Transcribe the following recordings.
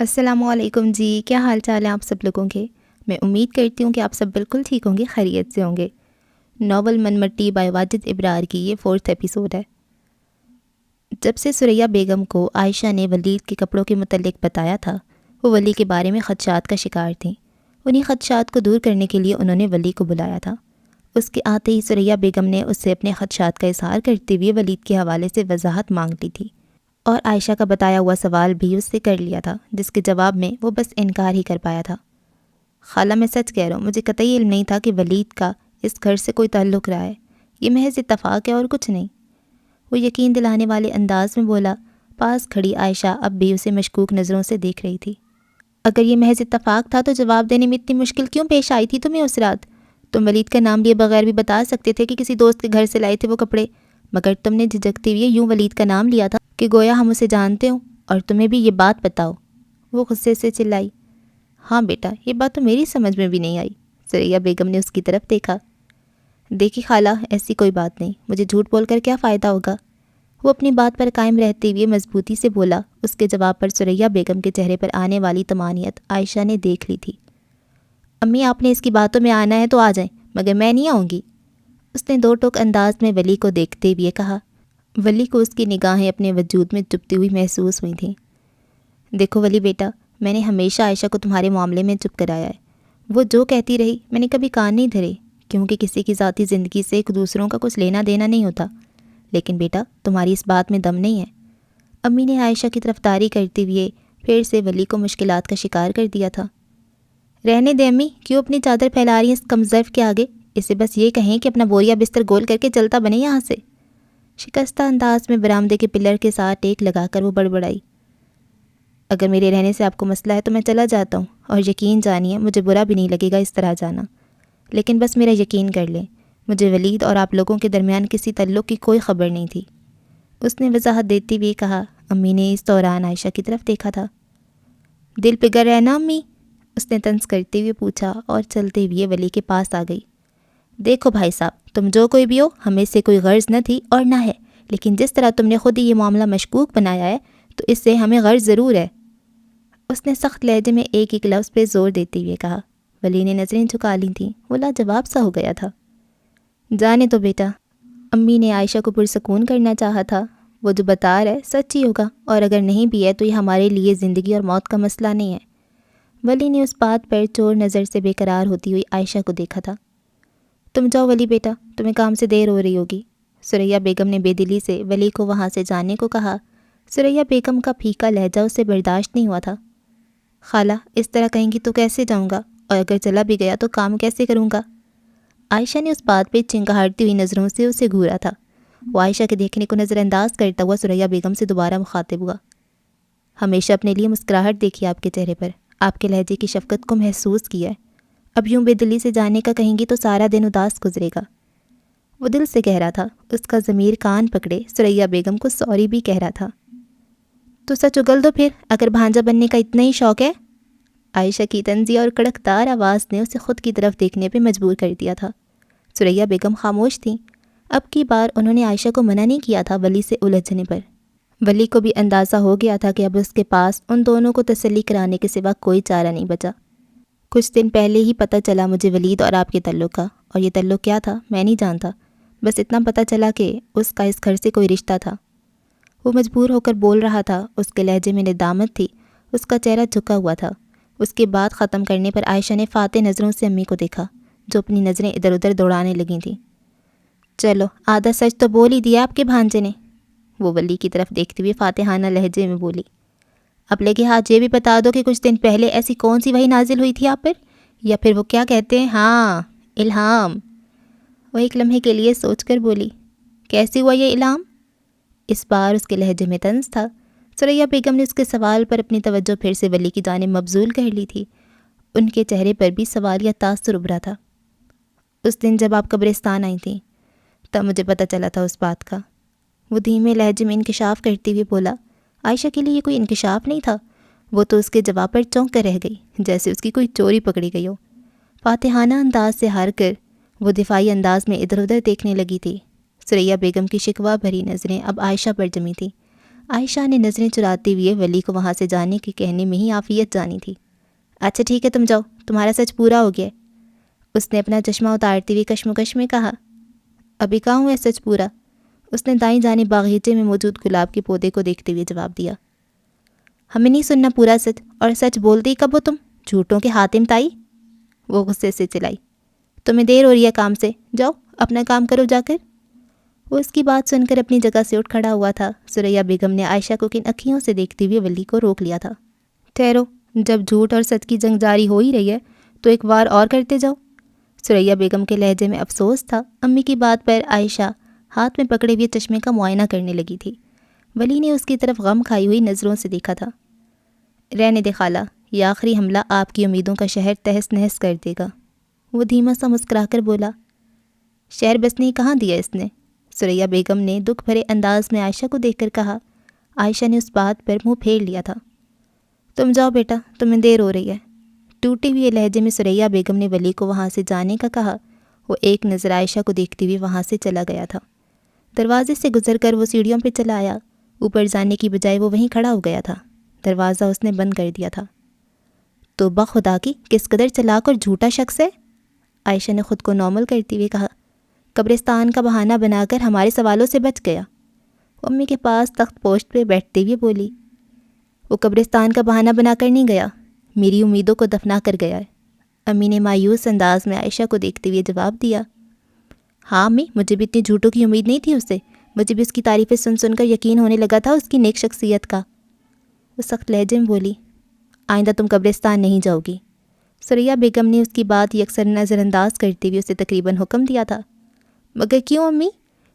السلام علیکم جی، کیا حال چال ہیں آپ سب لوگوں کے؟ میں امید کرتی ہوں کہ آپ سب بالکل ٹھیک ہوں گے، خیریت سے ہوں گے۔ ناول من مٹی بائی واجد ابرار کی یہ 4 ایپیسوڈ ہے۔ جب سے ثریا بیگم کو عائشہ نے ولید کے کپڑوں کے متعلق بتایا تھا، وہ ولی کے بارے میں خدشات کا شکار تھیں۔ انہی خدشات کو دور کرنے کے لیے انہوں نے ولی کو بلایا تھا۔ اس کے آتے ہی ثریا بیگم نے اس سے اپنے خدشات کا اظہار کرتے ہوئے ولید کے حوالے سے وضاحت مانگ لی تھی، اور عائشہ کا بتایا ہوا سوال بھی اس سے کر لیا تھا، جس کے جواب میں وہ بس انکار ہی کر پایا تھا۔ خالہ، میں سچ کہہ رہا ہوں، مجھے قطعی علم نہیں تھا کہ ولید کا اس گھر سے کوئی تعلق رہا ہے۔ یہ محض اتفاق ہے اور کچھ نہیں۔ وہ یقین دلانے والے انداز میں بولا۔ پاس کھڑی عائشہ اب بھی اسے مشکوک نظروں سے دیکھ رہی تھی۔ اگر یہ محض اتفاق تھا تو جواب دینے میں اتنی مشکل کیوں پیش آئی تھی تمہیں اس رات؟ تم ولید کا نام لیے بغیر بھی بتا سکتے تھے کہ کسی دوست کے گھر سے لائے تھے وہ کپڑے، مگر تم نے جھجکتے ہوئے یوں ولید کا نام لیا تھا کہ گویا ہم اسے جانتے ہوں اور تمہیں بھی یہ بات پتہ ہو۔ وہ غصے سے چلائی۔ ہاں بیٹا، یہ بات تو میری سمجھ میں بھی نہیں آئی۔ ثریا بیگم نے اس کی طرف دیکھا۔ دیکھی خالہ، ایسی کوئی بات نہیں، مجھے جھوٹ بول کر کیا فائدہ ہوگا؟ وہ اپنی بات پر قائم رہتے ہوئے مضبوطی سے بولا۔ اس کے جواب پر ثریا بیگم کے چہرے پر آنے والی طمانینت عائشہ نے دیکھ لی تھی۔ امی، آپ نے اس کی باتوں میں آنا ہے تو آ جائیں، مگر میں نہیں آؤں گی، اس نے 2 ٹوک انداز میں ولی کو دیکھتے ہوئے کہا۔ ولی کو اس کی نگاہیں اپنے وجود میں چپتی ہوئی محسوس ہوئی تھیں۔ دیکھو ولی بیٹا، میں نے ہمیشہ عائشہ کو تمہارے معاملے میں چپ کرایا ہے۔ وہ جو کہتی رہی میں نے کبھی کان نہیں دھرے، کیونکہ کسی کی ذاتی زندگی سے ایک دوسروں کا کچھ لینا دینا نہیں ہوتا۔ لیکن بیٹا، تمہاری اس بات میں دم نہیں ہے۔ امی نے عائشہ کی طرفداری کرتے ہوئے پھر سے ولی کو مشکلات کا شکار کر دیا تھا۔ رہنے دے امی، کیوں اپنی چادر پھیلا رہی ہیں اس کم ظرف کے آگے؟ اسے بس یہ کہیں کہ اپنا بوریا بستر گول کر کے چلتا بنے یہاں سے۔ شکستہ انداز میں برآمدے کے پلر کے ساتھ ٹیک لگا کر وہ بڑبڑائی۔ اگر میرے رہنے سے آپ کو مسئلہ ہے تو میں چلا جاتا ہوں، اور یقین جانیے مجھے برا بھی نہیں لگے گا اس طرح جانا، لیکن بس میرا یقین کر لیں، مجھے ولید اور آپ لوگوں کے درمیان کسی تعلق کی کوئی خبر نہیں تھی، اس نے وضاحت دیتے ہوئے کہا۔ امی نے اس دوران عائشہ کی طرف دیکھا تھا۔ دل پگھل ہے نا امی؟ اس نے طنز کرتے ہوئے پوچھا اور چلتے ہوئے ولی کے پاس آ گئی۔ دیکھو بھائی صاحب، تم جو کوئی بھی ہو، ہمیں سے کوئی غرض نہ تھی اور نہ ہے، لیکن جس طرح تم نے خود ہی یہ معاملہ مشکوک بنایا ہے تو اس سے ہمیں غرض ضرور ہے، اس نے سخت لہجے میں ایک ایک لفظ پہ زور دیتے ہوئے کہا۔ ولی نے نظریں جھکا لی تھیں، وہ لاجواب سا ہو گیا تھا۔ جانے تو بیٹا، امی نے عائشہ کو پرسکون کرنا چاہا تھا۔ وہ جو بتا رہا ہے سچ ہی ہوگا، اور اگر نہیں بھی ہے تو یہ ہمارے لیے زندگی اور موت کا مسئلہ نہیں ہے۔ ولی نے اس بات پر چور نظر سے بے قرار ہوتی ہوئی عائشہ کو دیکھا تھا۔ تم جاؤ ولی بیٹا، تمہیں کام سے دیر ہو رہی ہوگی، ثریا بیگم نے بے دلی سے ولی کو وہاں سے جانے کو کہا۔ ثریا بیگم کا پھیکا لہجہ اسے برداشت نہیں ہوا تھا۔ خالہ، اس طرح کہیں گی تو کیسے جاؤں گا، اور اگر چلا بھی گیا تو کام کیسے کروں گا؟ عائشہ نے اس بات پہ چنگھاڑتی ہوئی نظروں سے اسے گھورا تھا۔ وہ عائشہ کے دیکھنے کو نظر انداز کرتا ہوا ثریا بیگم سے دوبارہ مخاطب ہوا۔ ہمیشہ اپنے لیے مسکراہٹ دیکھی آپ کے چہرے پر، آپ کے لہجے کی شفقت کو محسوس کیا ہے، اب یوں بے دلی سے جانے کا کہیں گی تو سارا دن اداس گزرے گا۔ وہ دل سے کہہ رہا تھا، اس کا ضمیر کان پکڑے ثریا بیگم کو سوری بھی کہہ رہا تھا۔ تو سچ اگل دو پھر، اگر بھانجا بننے کا اتنا ہی شوق ہے۔ عائشہ کی طنزیہ اور کڑکدار آواز نے اسے خود کی طرف دیکھنے پہ مجبور کر دیا تھا۔ ثریا بیگم خاموش تھیں۔ اب کی بار انہوں نے عائشہ کو منع نہیں کیا تھا ولی سے الجھنے پر۔ ولی کو بھی اندازہ ہو گیا تھا کہ اب اس کے پاس ان دونوں کو تسلی کرانے کے سوا کوئی چارہ نہیں بچا۔ کچھ دن پہلے ہی پتہ چلا مجھے ولید اور آپ کے تعلق کا، اور یہ تعلق کیا تھا میں نہیں جانتا، بس اتنا پتہ چلا کہ اس کا اس گھر سے کوئی رشتہ تھا۔ وہ مجبور ہو کر بول رہا تھا، اس کے لہجے میں ندامت تھی، اس کا چہرہ جھکا ہوا تھا۔ اس کے بعد ختم کرنے پر عائشہ نے فاتح نظروں سے امی کو دیکھا، جو اپنی نظریں ادھر ادھر دوڑانے لگی تھیں۔ چلو، آدھا سچ تو بول ہی دیا آپ کے بھانجے نے، وہ ولی کی طرف دیکھتے ہوئے فاتحانہ لہجے میں بولی۔ اب لے کے ہاتھ یہ بھی بتا دو کہ کچھ دن پہلے ایسی کون سی وحی نازل ہوئی تھی آپ پر، یا پھر وہ کیا کہتے ہیں، ہاں، الہام۔ وہ ایک لمحے کے لیے سوچ کر بولی، کیسے ہوا یہ الہام؟ اس بار اس کے لہجے میں طنز تھا۔ ثریا بیگم نے اس کے سوال پر اپنی توجہ پھر سے ولی کی جانب مبذول کر لی تھی۔ ان کے چہرے پر بھی سوالیہ تاثر ابھرا تھا۔ اس دن جب آپ قبرستان آئی تھیں تب مجھے پتہ چلا تھا اس بات کا، وہ دھیمے لہجے میں انکشاف کرتے ہوئے بولا۔ عائشہ کے لیے یہ کوئی انکشاف نہیں تھا، وہ تو اس کے جواب پر چونک کر رہ گئی، جیسے اس کی کوئی چوری پکڑی گئی ہو۔ فاتحانہ انداز سے ہار کر وہ دفاعی انداز میں ادھر ادھر دیکھنے لگی تھی۔ ثریا بیگم کی شکوہ بھری نظریں اب عائشہ پر جمی تھیں۔ عائشہ نے نظریں چراتے ہوئے ولی کو وہاں سے جانے کے کہنے میں ہی عافیت جانی تھی۔ اچھا ٹھیک ہے، تم جاؤ، تمہارا سچ پورا ہو گیا۔ اس نے اپنا چشمہ اتارتے ہوئے کشمکش میں کہا۔ ابھی کہاں ہوا ہے سچ پورا؟ اس نے دائیں جانب باغیچے میں موجود گلاب کے پودے کو دیکھتے ہوئے جواب دیا۔ ہمیں نہیں سننا پورا سچ، اور سچ بولتے ہی کب ہو تم، جھوٹوں کے حاتم تائی؟ وہ غصے سے چلائی۔ تمہیں دیر ہو رہی ہے کام سے، جاؤ اپنا کام کرو جا کر۔ وہ اس کی بات سن کر اپنی جگہ سے اٹھ کھڑا ہوا تھا۔ ثریا بیگم نے عائشہ کو کن اکھیوں سے دیکھتے ہوئے ولی کو روک لیا تھا۔ ٹھہرو، جب جھوٹ اور سچ کی جنگ جاری ہو ہی رہی ہے تو ایک وار اور کرتے جاؤ۔ ثریا بیگم کے لہجے میں افسوس تھا۔ امی کی بات پر عائشہ ہاتھ میں پکڑے ہوئے چشمے کا معائنہ کرنے لگی تھی۔ ولی نے اس کی طرف غم کھائی ہوئی نظروں سے دیکھا تھا۔ رہنے دے خالہ، یہ آخری حملہ آپ کی امیدوں کا شہر تہس نہس کر دے گا۔ وہ دھیما سا مسکرا کر بولا۔ شہر بسنے کہاں دیا اس نے؟ ثریا بیگم نے دکھ بھرے انداز میں عائشہ کو دیکھ کر کہا۔ عائشہ نے اس بات پر منہ پھیر لیا تھا۔ تم جاؤ بیٹا، تمہیں دیر ہو رہی ہے۔ ٹوٹے ہوئے لہجے میں ثریا بیگم نے ولی کو وہاں سے جانے کا کہا۔ وہ ایک نظر عائشہ کو دیکھتے ہوئے وہاں سے چلا گیا تھا۔ دروازے سے گزر کر وہ سیڑھیوں پہ چلا آیا۔ اوپر جانے کی بجائے وہ وہیں کھڑا ہو گیا تھا۔ دروازہ اس نے بند کر دیا تھا۔ توبہ خدا کی، کس قدر چلاک اور جھوٹا شخص ہے، عائشہ نے خود کو نارمل کرتے ہوئے کہا۔ قبرستان کا بہانہ بنا کر ہمارے سوالوں سے بچ گیا۔ وہ امی کے پاس تخت پوشت پہ بیٹھتے ہوئے بولی۔ وہ قبرستان کا بہانہ بنا کر نہیں گیا، میری امیدوں کو دفنا کر گیا ہے۔ امی نے مایوس انداز میں عائشہ کو دیکھتے ہوئے جواب دیا۔ ہاں امی، مجھے بھی اتنی جھوٹوں کی امید نہیں تھی اس سے، مجھے بھی اس کی تعریفیں سن سن کر یقین ہونے لگا تھا اس کی نیک شخصیت کا۔ وہ سخت لہجے میں بولی۔ آئندہ تم قبرستان نہیں جاؤ گی۔ ثریا بیگم نے اس کی بات یکسر نظر انداز کرتے ہوئے اسے تقریباً حکم دیا تھا۔ مگر کیوں امی؟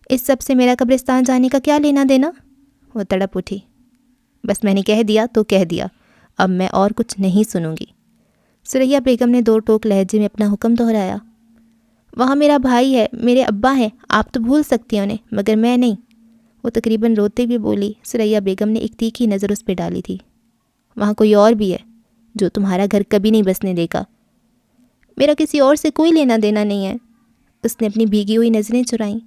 اس سب سے میرا قبرستان جانے کا کیا لینا دینا؟ وہ تڑپ اٹھی۔ بس میں نے کہہ دیا تو کہہ دیا، اب میں اور کچھ نہیں سنوں گی۔ ثریا بیگم نے دو ٹوک لہجے میں اپنا حکم دہرایا۔ وہاں میرا بھائی ہے، میرے ابا ہیں، آپ تو بھول سکتی ہیں انہیں، مگر میں نہیں۔ وہ تقریباً روتے ہوئے بولی۔ ثریا بیگم نے ایک تیکھی نظر اس پہ ڈالی تھی۔ وہاں کوئی اور بھی ہے جو تمہارا گھر کبھی نہیں بسنے دے گا۔ میرا کسی اور سے کوئی لینا دینا نہیں ہے۔ اس نے اپنی بھیگی ہوئی نظریں چرائیں۔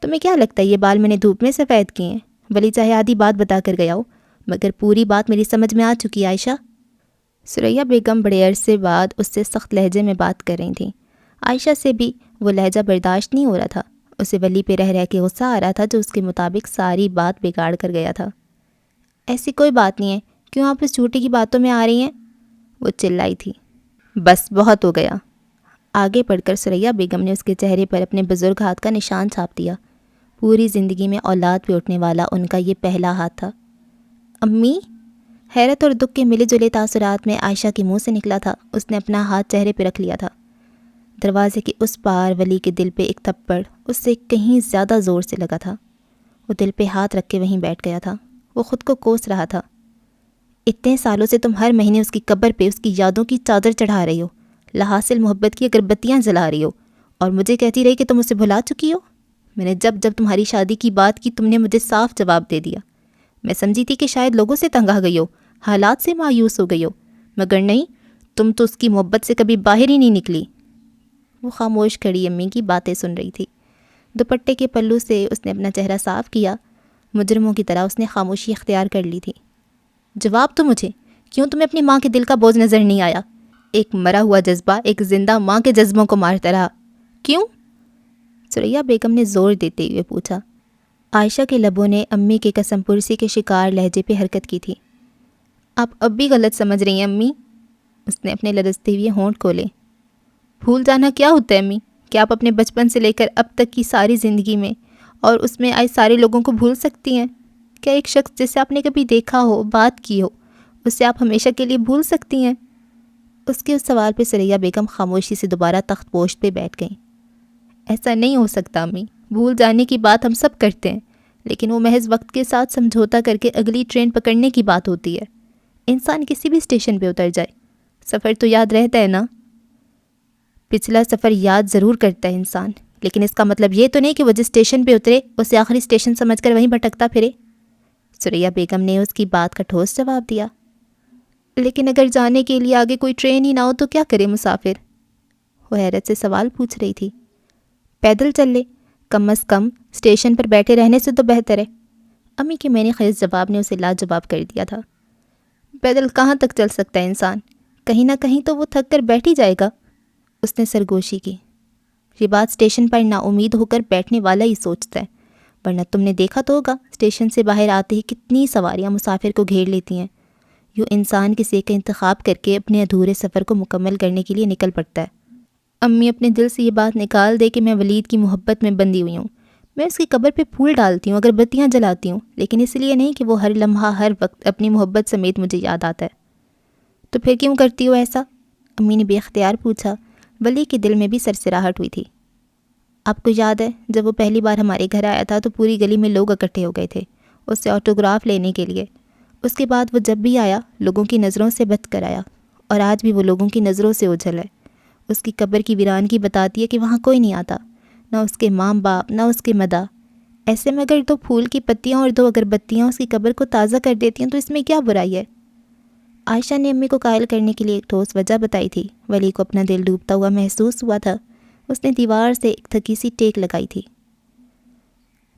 تمہیں کیا لگتا ہے یہ بال میں نے دھوپ میں سفید کیے ہیں؟ ولی چاہے آدھی بات بتا کر گیا ہو، مگر پوری بات میری سمجھ میں آ چکی ہے عائشہ۔ ثریا بیگم بڑے عرصے بعد اس سے سخت لہجے میں بات کر رہی تھیں۔ عائشہ سے بھی وہ لہجہ برداشت نہیں ہو رہا تھا۔ اسے ولی پہ رہ کے غصہ آ رہا تھا جو اس کے مطابق ساری بات بگاڑ کر گیا تھا۔ ایسی کوئی بات نہیں ہے، کیوں آپ اس جھوٹی کی باتوں میں آ رہی ہیں؟ وہ چلائی تھی۔ بس بہت ہو گیا۔ آگے بڑھ کر ثریا بیگم نے اس کے چہرے پر اپنے بزرگ ہاتھ کا نشان چھاپ دیا۔ پوری زندگی میں اولاد پہ اٹھنے والا ان کا یہ پہلا ہاتھ تھا۔ امی؟ حیرت اور دکھ کے ملے جلے تاثرات میں عائشہ کے منہ سے نکلا تھا۔ اس نے اپنا ہاتھ چہرے پہ رکھ لیا تھا۔ دروازے کے اس پار ولی کے دل پہ ایک تھپڑ اس سے کہیں زیادہ زور سے لگا تھا۔ وہ دل پہ ہاتھ رکھ کے وہیں بیٹھ گیا تھا۔ وہ خود کو کوس رہا تھا۔ اتنے سالوں سے تم ہر مہینے اس کی قبر پہ اس کی یادوں کی چادر چڑھا رہی ہو، لحاصل محبت کی اگربتیاں جلا رہی ہو، اور مجھے کہتی رہی کہ تم اسے بھلا چکی ہو۔ میں نے جب جب تمہاری شادی کی بات کی تم نے مجھے صاف جواب دے دیا۔ میں سمجھی تھی کہ شاید لوگوں سے تنگ آ گئی ہو، حالات سے مایوس ہو گئی ہو، مگر نہیں، تم تو اس کی محبت سے کبھی باہر ہی نہیں نکلی۔ وہ خاموش کھڑی امی کی باتیں سن رہی تھی۔ دوپٹے کے پلو سے اس نے اپنا چہرہ صاف کیا۔ مجرموں کی طرح اس نے خاموشی اختیار کر لی تھی۔ جواب تو مجھے، کیوں تمہیں اپنی ماں کے دل کا بوجھ نظر نہیں آیا؟ ایک مرا ہوا جذبہ ایک زندہ ماں کے جذبوں کو مارتا رہا، کیوں؟ ثریا بیگم نے زور دیتے ہوئے پوچھا۔ عائشہ کے لبوں نے امی کے قسم پرسی کے شکار لہجے پہ حرکت کی تھی۔ آپ اب بھی غلط سمجھ رہی ہیں امی۔ اس نے اپنے لرزتے ہوئے ہونٹ کھولے۔ بھول جانا کیا ہوتا ہے امی؟ کیا آپ اپنے بچپن سے لے کر اب تک کی ساری زندگی میں اور اس میں آئے سارے لوگوں کو بھول سکتی ہیں؟ کیا ایک شخص جسے آپ نے کبھی دیکھا ہو، بات کی ہو، اسے آپ ہمیشہ کے لیے بھول سکتی ہیں؟ اس کے اس سوال پہ ثریا بیگم خاموشی سے دوبارہ تخت پوشت پہ بیٹھ گئیں۔ ایسا نہیں ہو سکتا امی، بھول جانے کی بات ہم سب کرتے ہیں، لیکن وہ محض وقت کے ساتھ سمجھوتا کر کے اگلی ٹرین پکڑنے کی بات ہوتی ہے۔ انسان کسی بھی اسٹیشن پہ اتر جائے، سفر تو یاد رہتا ہے نا۔ پچھلا سفر یاد ضرور کرتا ہے انسان، لیکن اس کا مطلب یہ تو نہیں کہ وہ جس اسٹیشن پہ اترے اسے آخری اسٹیشن سمجھ کر وہیں بھٹکتا پھرے۔ ثریا بیگم نے اس کی بات کا ٹھوس جواب دیا۔ لیکن اگر جانے کے لیے آگے کوئی ٹرین ہی نہ ہو تو کیا کرے مسافر؟ وہ حیرت سے سوال پوچھ رہی تھی۔ پیدل چل لے، کم از کم اسٹیشن پر بیٹھے رہنے سے تو بہتر ہے۔ امی کے میں نے خیز جواب نے اسے لاجواب کر دیا تھا۔ پیدل کہاں تک چل سکتا ہے انسان؟ کہیں نہ کہیں تو وہ تھک کر بیٹھ ہی جائے گا۔ اس نے سرگوشی کی۔ یہ بات اسٹیشن پر نا امید ہو کر بیٹھنے والا ہی سوچتا ہے، ورنہ تم نے دیکھا تو ہوگا اسٹیشن سے باہر آتے ہی کتنی سواریاں مسافر کو گھیر لیتی ہیں۔ یوں انسان کسی ایک کا انتخاب کر کے اپنے ادھورے سفر کو مکمل کرنے کے لیے نکل پڑتا ہے۔ امی اپنے دل سے یہ بات نکال دے کہ میں ولید کی محبت میں بندھی ہوئی ہوں۔ میں اس کی قبر پہ پھول ڈالتی ہوں، اگر بتیاں جلاتی ہوں، لیکن اس لیے نہیں کہ وہ ہر لمحہ ہر وقت اپنی محبت سمیت مجھے یاد آتا ہے۔ تو پھر کیوں کرتی ہو ایسا؟ امی نے بے اختیار پوچھا۔ ولی کے دل میں بھی سرسراہٹ ہوئی تھی۔ آپ کو یاد ہے جب وہ پہلی بار ہمارے گھر آیا تھا تو پوری گلی میں لوگ اکٹھے ہو گئے تھے اس سے آٹوگراف لینے کے لیے۔ اس کے بعد وہ جب بھی آیا لوگوں کی نظروں سے بچ کر آیا، اور آج بھی وہ لوگوں کی نظروں سے اوجھل ہے۔ اس کی قبر کی ویرانگی بتاتی ہے کہ وہاں کوئی نہیں آتا، نہ اس کے ماں باپ، نہ اس کے مداح۔ ایسے میں اگر 2 پھول کی پتیاں اور 2 اگربتیاں اس کی قبر کو تازہ کر دیتی ہیں تو اس میں کیا برائی ہے؟ عائشہ نے امی کو قائل کرنے کے لیے ایک ٹھوس وجہ بتائی تھی۔ ولی کو اپنا دل ڈوبتا ہوا محسوس ہوا تھا۔ اس نے دیوار سے ایک تھکی سی ٹیک لگائی تھی۔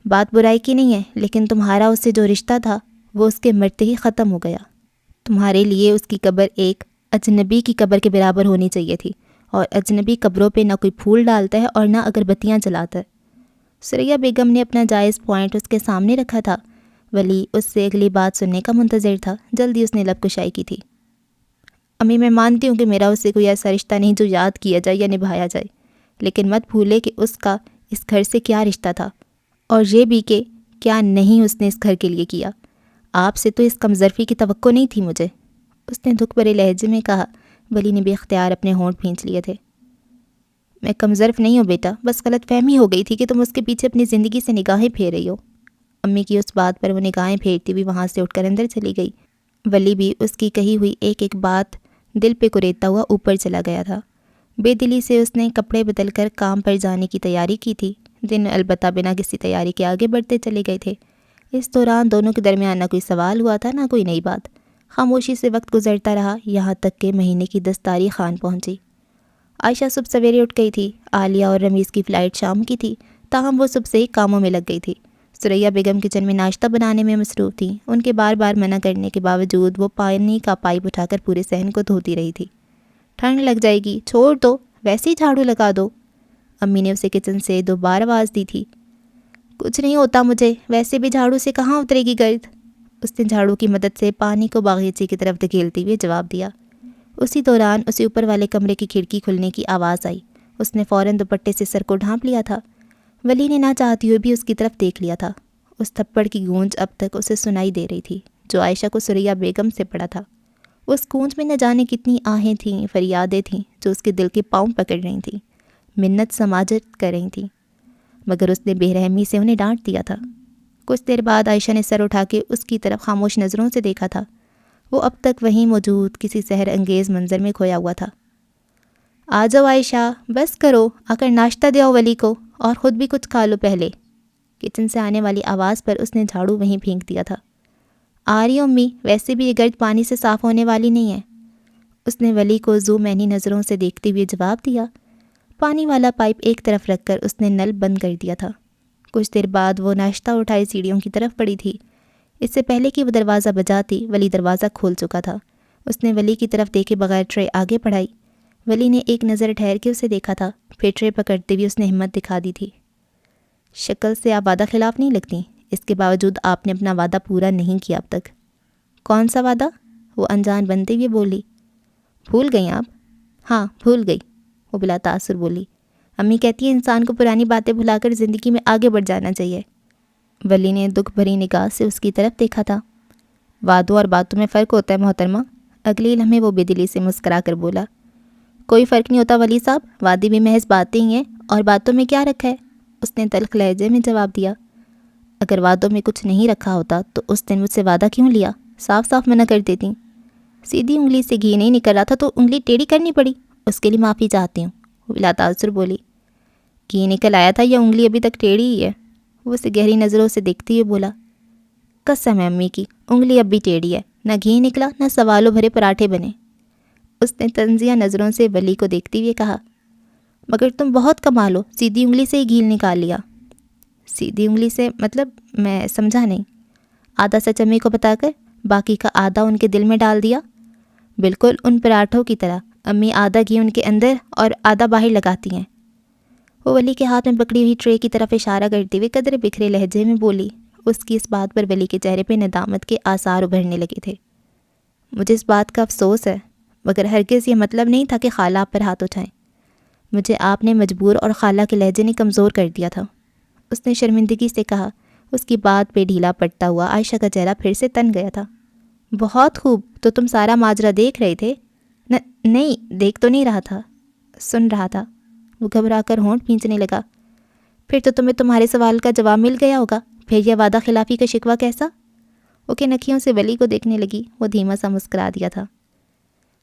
بات برائی کی نہیں ہے، لیکن تمہارا اس سے جو رشتہ تھا وہ اس کے مرتے ہی ختم ہو گیا۔ تمہارے لیے اس کی قبر ایک اجنبی کی قبر کے برابر ہونی چاہیے تھی، اور اجنبی قبروں پہ نہ کوئی پھول ڈالتا ہے اور نہ اگربتیاں جلاتا ہے۔ ثریا بیگم نے اپنا جائز پوائنٹ اس کے سامنے رکھا تھا۔ ولی اس سے اگلی بات سننے کا منتظر تھا۔ جلدی اس نے لب کشائی کی تھی۔ امی میں مانتی ہوں کہ میرا اس سے کوئی ایسا رشتہ نہیں جو یاد کیا جائے یا نبھایا جائے، لیکن مت بھولے کہ اس کا اس گھر سے کیا رشتہ تھا، اور یہ بھی کہ کیا نہیں اس نے اس گھر کے لیے کیا۔ آپ سے تو اس کمظرفی کی توقع نہیں تھی مجھے، اس نے دکھ بھرے لہجے میں کہا۔ ولی نے بے اختیار اپنے ہونٹ بھینچ لیے تھے۔ میں کمظرف نہیں ہوں بیٹا، بس غلط فہمی ہو گئی تھی کہ تم اس کے پیچھے اپنی زندگی سے نگاہیں پھیر رہی ہو۔ امی کی اس بات پر وہ نگاہیں پھیرتی ہوئی وہاں سے اٹھ کر اندر چلی گئی۔ ولی بھی اس کی کہی ہوئی ایک ایک بات دل پہ کریدتا ہوا اوپر چلا گیا تھا۔ بے دلی سے اس نے کپڑے بدل کر کام پر جانے کی تیاری کی تھی۔ دن البتہ بنا کسی تیاری کے آگے بڑھتے چلے گئے تھے۔ اس دوران دونوں کے درمیان نہ کوئی سوال ہوا تھا، نہ کوئی نئی بات۔ خاموشی سے وقت گزرتا رہا، یہاں تک کہ مہینے کی 10 تاریخ آن پہنچی۔ عائشہ صبح سویرے اٹھ گئی تھی۔ عالیہ اور رمیز کی فلائٹ شام کی تھی، تاہم وہ صبح سے ہی کاموں میں لگ گئی تھی۔ ثریا بیگم کچن میں ناشتہ بنانے میں مصروف تھیں۔ ان کے بار بار منع کرنے کے باوجود وہ پانی کا پائپ اٹھا کر پورے صحن کو دھوتی رہی تھی۔ ٹھنڈ لگ جائے گی، چھوڑ دو، ویسے ہی جھاڑو لگا دو، امی نے اسے کچن سے 2 بار آواز دی تھی۔ کچھ نہیں ہوتا مجھے، ویسے بھی جھاڑو سے کہاں اترے گی گرد، اس نے جھاڑو کی مدد سے پانی کو باغیچے کی طرف دھکیلتے ہوئے جواب دیا۔ اسی دوران اسے اوپر والے کمرے کی کھڑکی کھلنے کی آواز آئی۔ اس نے فوراً دوپٹے سے سر کو ڈھانپ لیا تھا۔ ولی نے نہ چاہتی ہوئے بھی اس کی طرف دیکھ لیا تھا۔ اس تھپڑ کی گونج اب تک اسے سنائی دے رہی تھی جو عائشہ کو ثریا بیگم سے پڑا تھا۔ اس گونج میں نہ جانے کتنی آہیں تھیں، فریادیں تھیں جو اس کے دل کے پاؤں پکڑ رہی تھیں، منت سماجت کر رہی تھیں، مگر اس نے بے رحمی سے انہیں ڈانٹ دیا تھا۔ کچھ دیر بعد عائشہ نے سر اٹھا کے اس کی طرف خاموش نظروں سے دیکھا تھا۔ وہ اب تک وہیں موجود کسی سحر انگیز منظر میں کھویا ہوا تھا۔ آ جاؤ عائشہ، بس کرو، آ کر ناشتہ دو ولی کو، اور خود بھی کچھ کھا لو پہلے۔ کچن سے آنے والی آواز پر اس نے جھاڑو وہیں پھینک دیا تھا۔ آ رہی ہوں امی، ویسے بھی یہ گرد پانی سے صاف ہونے والی نہیں ہے، اس نے ولی کو ذو معنی نظروں سے دیکھتے ہوئے جواب دیا۔ پانی والا پائپ ایک طرف رکھ کر اس نے نل بند کر دیا تھا۔ کچھ دیر بعد وہ ناشتہ اٹھائے سیڑھیوں کی طرف پڑی تھی۔ اس سے پہلے کہ وہ دروازہ بجاتی ولی دروازہ کھول چکا تھا۔ اس نے ولی کی طرف دیکھے بغیر ٹرے آگے بڑھائی۔ ولی نے ایک نظر ٹھہر کے اسے دیکھا تھا، پھر ٹرے پکڑتے ہوئے اس نے ہمت دکھا دی تھی۔ شکل سے آپ وعدہ خلاف نہیں لگتی، اس کے باوجود آپ نے اپنا وعدہ پورا نہیں کیا اب تک۔ کون سا وعدہ؟ وہ انجان بنتے ہوئے بولی۔ بھول گئی آپ؟ ہاں بھول گئی، وہ بلا تاثر بولی۔ امی کہتی ہیں انسان کو پرانی باتیں بھلا کر زندگی میں آگے بڑھ جانا چاہیے۔ ولی نے دکھ بھری نگاہ سے اس کی طرف دیکھا تھا۔ وعدوں اور باتوں میں فرق ہوتا ہے محترمہ، اگلی لمحے وہ بے دلی سے مسکرا کر بولا۔ کوئی فرق نہیں ہوتا ولی صاحب، وعدے بھی محض باتیں ہی ہیں، اور باتوں میں کیا رکھا ہے، اس نے تلخ لہجے میں جواب دیا۔ اگر وعدوں میں کچھ نہیں رکھا ہوتا تو اس دن مجھ سے وعدہ کیوں لیا؟ صاف صاف منع کر دیتی۔ سیدھی انگلی سے گھی نہیں نکل رہا تھا تو انگلی ٹیڑھی کرنی پڑی، اس کے لیے معافی چاہتی ہوں، وہ بلا تاثر بولی۔ گھی نکل آیا تھا یا انگلی ابھی تک ٹیڑھی ہی ہے؟ وہ اسے گہری نظروں سے دیکھتی ہوئے بولا۔ قسم ہے امی کی، انگلی اب بھی ٹیڑھی ہے، نہ گھی نکلا نہ سوالوں بھرے پراٹھے بنے، اس نے طنزیہ نظروں سے ولی کو دیکھتے ہوئے کہا۔ مگر تم بہت کمال ہو، سیدھی انگلی سے ہی گھی نکال لیا۔ سیدھی انگلی سے مطلب؟ میں سمجھا نہیں۔ آدھا سچ امی کو بتا کر باقی کا آدھا ان کے دل میں ڈال دیا۔ بالکل ان پراٹھوں کی طرح امی آدھا گھی ان کے اندر اور آدھا باہر لگاتی ہیں۔ وہ ولی کے ہاتھ میں پکڑی ہوئی ٹرے کی طرف اشارہ کرتے ہوئے قدرے بکھرے لہجے میں بولی۔ اس کی اس بات پر ولی کے چہرے پہ ندامت کے آثار ابھرنے لگے تھے۔ مجھے اس بات کا افسوس ہے، مگر ہرگز یہ مطلب نہیں تھا کہ خالہ آپ پر ہاتھ اٹھائیں۔ مجھے آپ نے مجبور اور خالہ کے لہجے نے کمزور کر دیا تھا، اس نے شرمندگی سے کہا۔ اس کی بات پہ ڈھیلا پڑتا ہوا عائشہ کا چہرہ پھر سے تن گیا تھا۔ بہت خوب، تو تم سارا ماجرا دیکھ رہے تھے؟ نہیں، دیکھ تو نہیں رہا تھا، سن رہا تھا۔ وہ گھبرا کر ہونٹ کھینچنے لگا۔ پھر تو تمہیں تمہارے سوال کا جواب مل گیا ہوگا، پھر یہ وعدہ خلافی کا شکوہ کیسا؟ وہ کہ نکھیوں سے ولی کو دیکھنے لگی۔ وہ دھیما سا مسکرا دیا تھا۔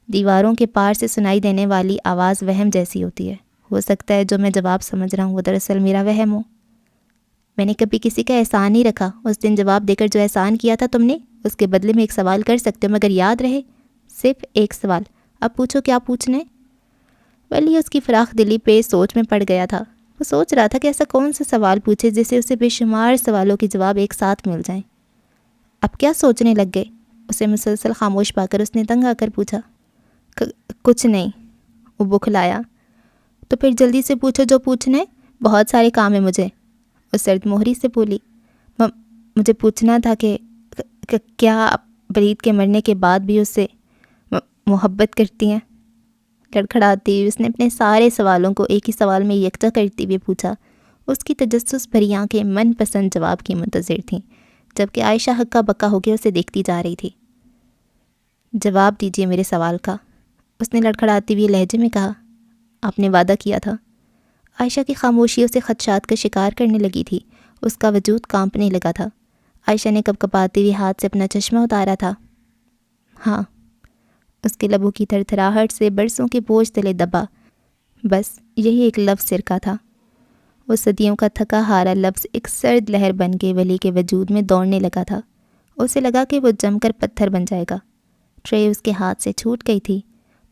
دیواروں کے پار سے سنائی دینے والی آواز وہم جیسی ہوتی ہے۔ ہو سکتا ہے جو میں جواب سمجھ رہا ہوں وہ دراصل میرا وہم ہو۔ میں نے کبھی کسی کا احسان نہیں رکھا۔ اس دن جواب دے کر جو احسان کیا تھا تم نے، اس کے بدلے میں ایک سوال کر سکتے ہو، مگر یاد رہے صرف ایک سوال۔ اب پوچھو کیا پوچھنا ہے؟ ولی اس کی فراخ دلی پہ سوچ میں پڑ گیا تھا۔ وہ سوچ رہا تھا کہ ایسا کون سا سوال پوچھے جس سے اسے بے شمار سوالوں کے جواب ایک ساتھ مل جائیں۔ اب کیا سوچنے لگ گئے؟ اسے مسلسل خاموش پا کر اس نے تنگ آ کر پوچھا۔ کچھ نہیں، وہ بکھلایا۔ تو پھر جلدی سے پوچھو جو پوچھنا ہے، بہت سارے کام ہیں مجھے، وہ سرد مہری سے بولی۔ مجھے پوچھنا تھا کہ کیا آپ برید کے مرنے کے بعد بھی اس سے محبت کرتی ہیں؟ لڑکھڑاتی ہوئی اس نے اپنے سارے سوالوں کو ایک ہی سوال میں یکجا کرتے ہوئے پوچھا۔ اس کی تجسس بھری آنکھیں من پسند جواب کی منتظر تھیں، جبکہ عائشہ ہکا بکا ہو کے اسے دیکھتی جا رہی تھی۔ جواب دیجیے میرے سوال کا، اس نے لڑکھڑاتے ہوئے لہجے میں کہا۔ آپ نے وعدہ کیا تھا۔ عائشہ کی خاموشی اسے خدشات کا شکار کرنے لگی تھی۔ اس کا وجود کانپنے لگا تھا۔ عائشہ نے کپ کپاتے ہوئے ہاتھ سے اپنا چشمہ اتارا تھا۔ ہاں، اس کے لبوں کی تھرتھراہٹ سے برسوں کے بوجھ تلے دبا۔ بس یہی ایک لفظ سرکا تھا۔ وہ صدیوں کا تھکا ہارا لفظ ایک سرد لہر بن کے ولی کے وجود میں دوڑنے لگا تھا۔ اسے لگا کہ وہ جم کر پتھر بن جائے گا۔ ٹرے اس کے ہاتھ سے چھوٹ گئی تھی۔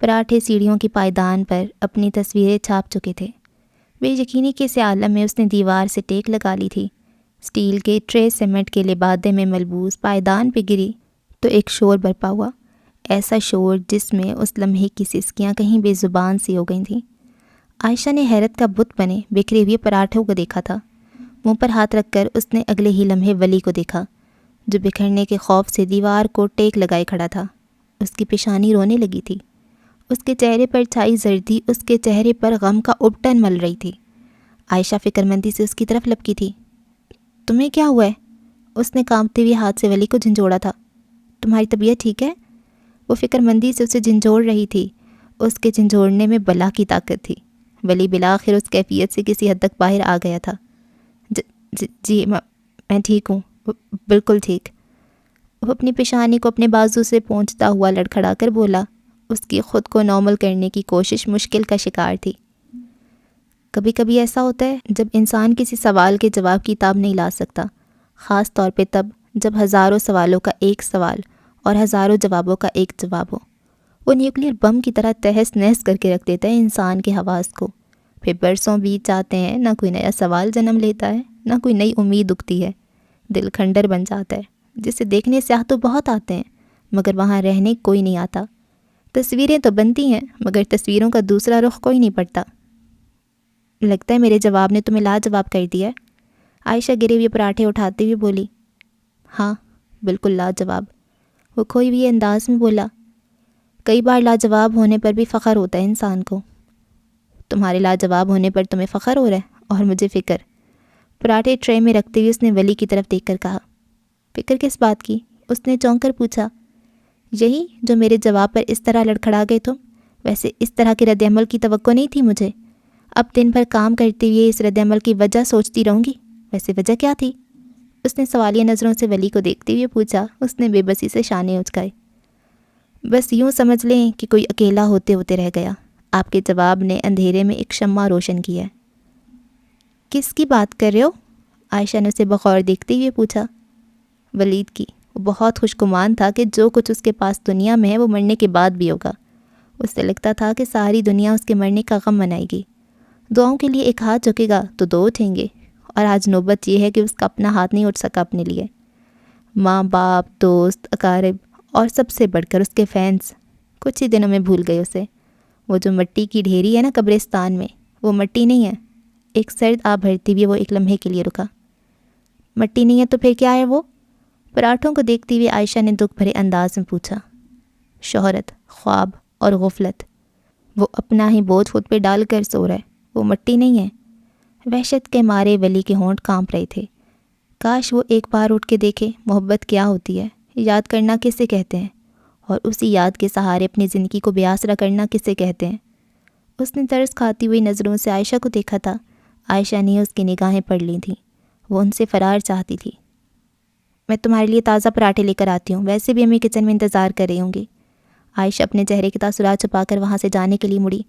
پراٹھے سیڑھیوں کی پائیدان پر اپنی تصویریں چھاپ چکے تھے۔ بے یقینی کے اس عالم میں اس نے دیوار سے ٹیک لگا لی تھی۔ سٹیل کے ٹرے سیمنٹ کے لبادے میں ملبوس پائیدان پہ گری تو ایک شور برپا ہوا، ایسا شور جس میں اس لمحے کی سسکیاں کہیں بے زبان سی ہو گئی تھیں۔ عائشہ نے حیرت کا بت بنے بکھرے ہوئے پراٹھوں کو دیکھا تھا۔ منہ پر ہاتھ رکھ کر اس نے اگلے ہی لمحے ولی کو دیکھا، جو بکھرنے کے خوف سے دیوار کو ٹیک لگائے کھڑا تھا۔ اس کی پیشانی رونے لگی تھی۔ اس کے چہرے پر چھائی زردی اس کے چہرے پر غم کا ابٹن مل رہی تھی۔ عائشہ فکر مندی سے اس کی طرف لپکی تھی۔ تمہیں کیا ہوا ہے؟ اس نے کانپتے ہوئے ہاتھ سے ولی کو جھنجھوڑا تھا۔ تمہاری طبیعت ٹھیک ہے؟ وہ فکر مندی سے اسے جھنجھوڑ رہی تھی۔ اس کے جھنجھوڑنے میں بلا کی طاقت تھی۔ ولی بالآخر اس کیفیت سے کسی حد تک باہر آ گیا تھا۔ جی میں ٹھیک ہوں، بالکل ٹھیک۔ وہ اپنی پیشانی کو اپنے بازو سے پونچھتا ہوا لڑکھڑا کر بولا۔ اس کی خود کو نارمل کرنے کی کوشش مشکل کا شکار تھی۔ کبھی کبھی ایسا ہوتا ہے جب انسان کسی سوال کے جواب کی تاب نہیں لا سکتا، خاص طور پہ تب جب ہزاروں سوالوں کا ایک سوال اور ہزاروں جوابوں کا ایک جواب ہو۔ وہ نیوکلیئر بم کی طرح تہس نہس کر کے رکھ دیتا ہے انسان کے حواس کو۔ پھر برسوں بیت جاتے ہیں، نہ کوئی نیا سوال جنم لیتا ہے، نہ کوئی نئی امید اگتی ہے۔ دل کھنڈر بن جاتا ہے، جسے دیکھنے سیاح تو بہت آتے ہیں مگر وہاں رہنے کوئی نہیں آتا۔ تصویریں تو بنتی ہیں مگر تصویروں کا دوسرا رخ کوئی نہیں پڑتا۔ لگتا ہے میرے جواب نے تمہیں لاجواب کر دیا ہے، عائشہ گرے ہوئے پراٹھے اٹھاتے ہوئے بولی۔ ہاں، بالکل لاجواب، وہ کھوئی ہوئے انداز میں بولا۔ کئی بار لاجواب ہونے پر بھی فخر ہوتا ہے انسان کو۔ تمہارے لاجواب ہونے پر تمہیں فخر ہو رہا ہے اور مجھے فکر۔ پراٹھے ٹرے میں رکھتے ہوئے اس نے ولی کی طرف دیکھ کر کہا۔ فکر کس بات کی؟ اس نے چونک کر پوچھا۔ یہی جو میرے جواب پر اس طرح لڑکھڑا گئے تم۔ ویسے اس طرح کے رد عمل کی توقع نہیں تھی مجھے۔ اب دن بھر کام کرتے ہوئے اس رد عمل کی وجہ سوچتی رہوں گی۔ ویسے وجہ کیا تھی؟ اس نے سوالیہ نظروں سے ولی کو دیکھتے ہوئے پوچھا۔ اس نے بے بسی سے شانے اچکائے۔ بس یوں سمجھ لیں کہ کوئی اکیلا ہوتے ہوتے رہ گیا۔ آپ کے جواب نے اندھیرے میں ایک شمع روشن کیا ہے۔ کس کی بات کر رہے ہو؟ عائشہ نے اسے بغور دیکھتے ہوئے پوچھا۔ ولید کی۔ وہ بہت خوش گمان تھا کہ جو کچھ اس کے پاس دنیا میں ہے وہ مرنے کے بعد بھی ہوگا۔ اس سے لگتا تھا کہ ساری دنیا اس کے مرنے کا غم منائے گی۔ دعاؤں کے لیے ایک ہاتھ جھکے گا تو دو اٹھیں گے، اور آج نوبت یہ ہے کہ اس کا اپنا ہاتھ نہیں اٹھ سکا اپنے لیے۔ ماں باپ، دوست، اقارب اور سب سے بڑھ کر اس کے فینس کچھ ہی دنوں میں بھول گئے اسے۔ وہ جو مٹی کی ڈھیری ہے نا قبرستان میں، وہ مٹی نہیں ہے۔ ایک سرد آب بھرتی ہوئی وہ ایک لمحے کے لیے رکا۔ مٹی نہیں ہے تو پھر کیا ہے وہ؟ پراٹھوں کو دیکھتی ہوئی عائشہ نے دکھ بھرے انداز میں پوچھا۔ شہرت، خواب اور غفلت۔ وہ اپنا ہی بوجھ خود پہ ڈال کر سو رہا ہے، وہ مٹی نہیں ہے۔ وحشت کے مارے ولی کے ہونٹ کانپ رہے تھے۔ کاش وہ ایک بار اٹھ کے دیکھے محبت کیا ہوتی ہے، یاد کرنا کسے کہتے ہیں، اور اسی یاد کے سہارے اپنی زندگی کو بے آسرا کرنا کسے کہتے ہیں۔ اس نے ترس کھاتی ہوئی نظروں سے عائشہ کو دیکھا تھا۔ عائشہ نے اس کی نگاہیں پڑھ لی تھیں۔ وہ ان سے فرار چاہتی تھی۔ میں تمہارے لیے تازہ پراٹھے لے کر آتی ہوں، ویسے بھی امی کچن میں انتظار کر رہی ہوں گی۔ عائشہ اپنے چہرے کے تاثرات چھپا کر وہاں سے جانے کے لیے مڑی۔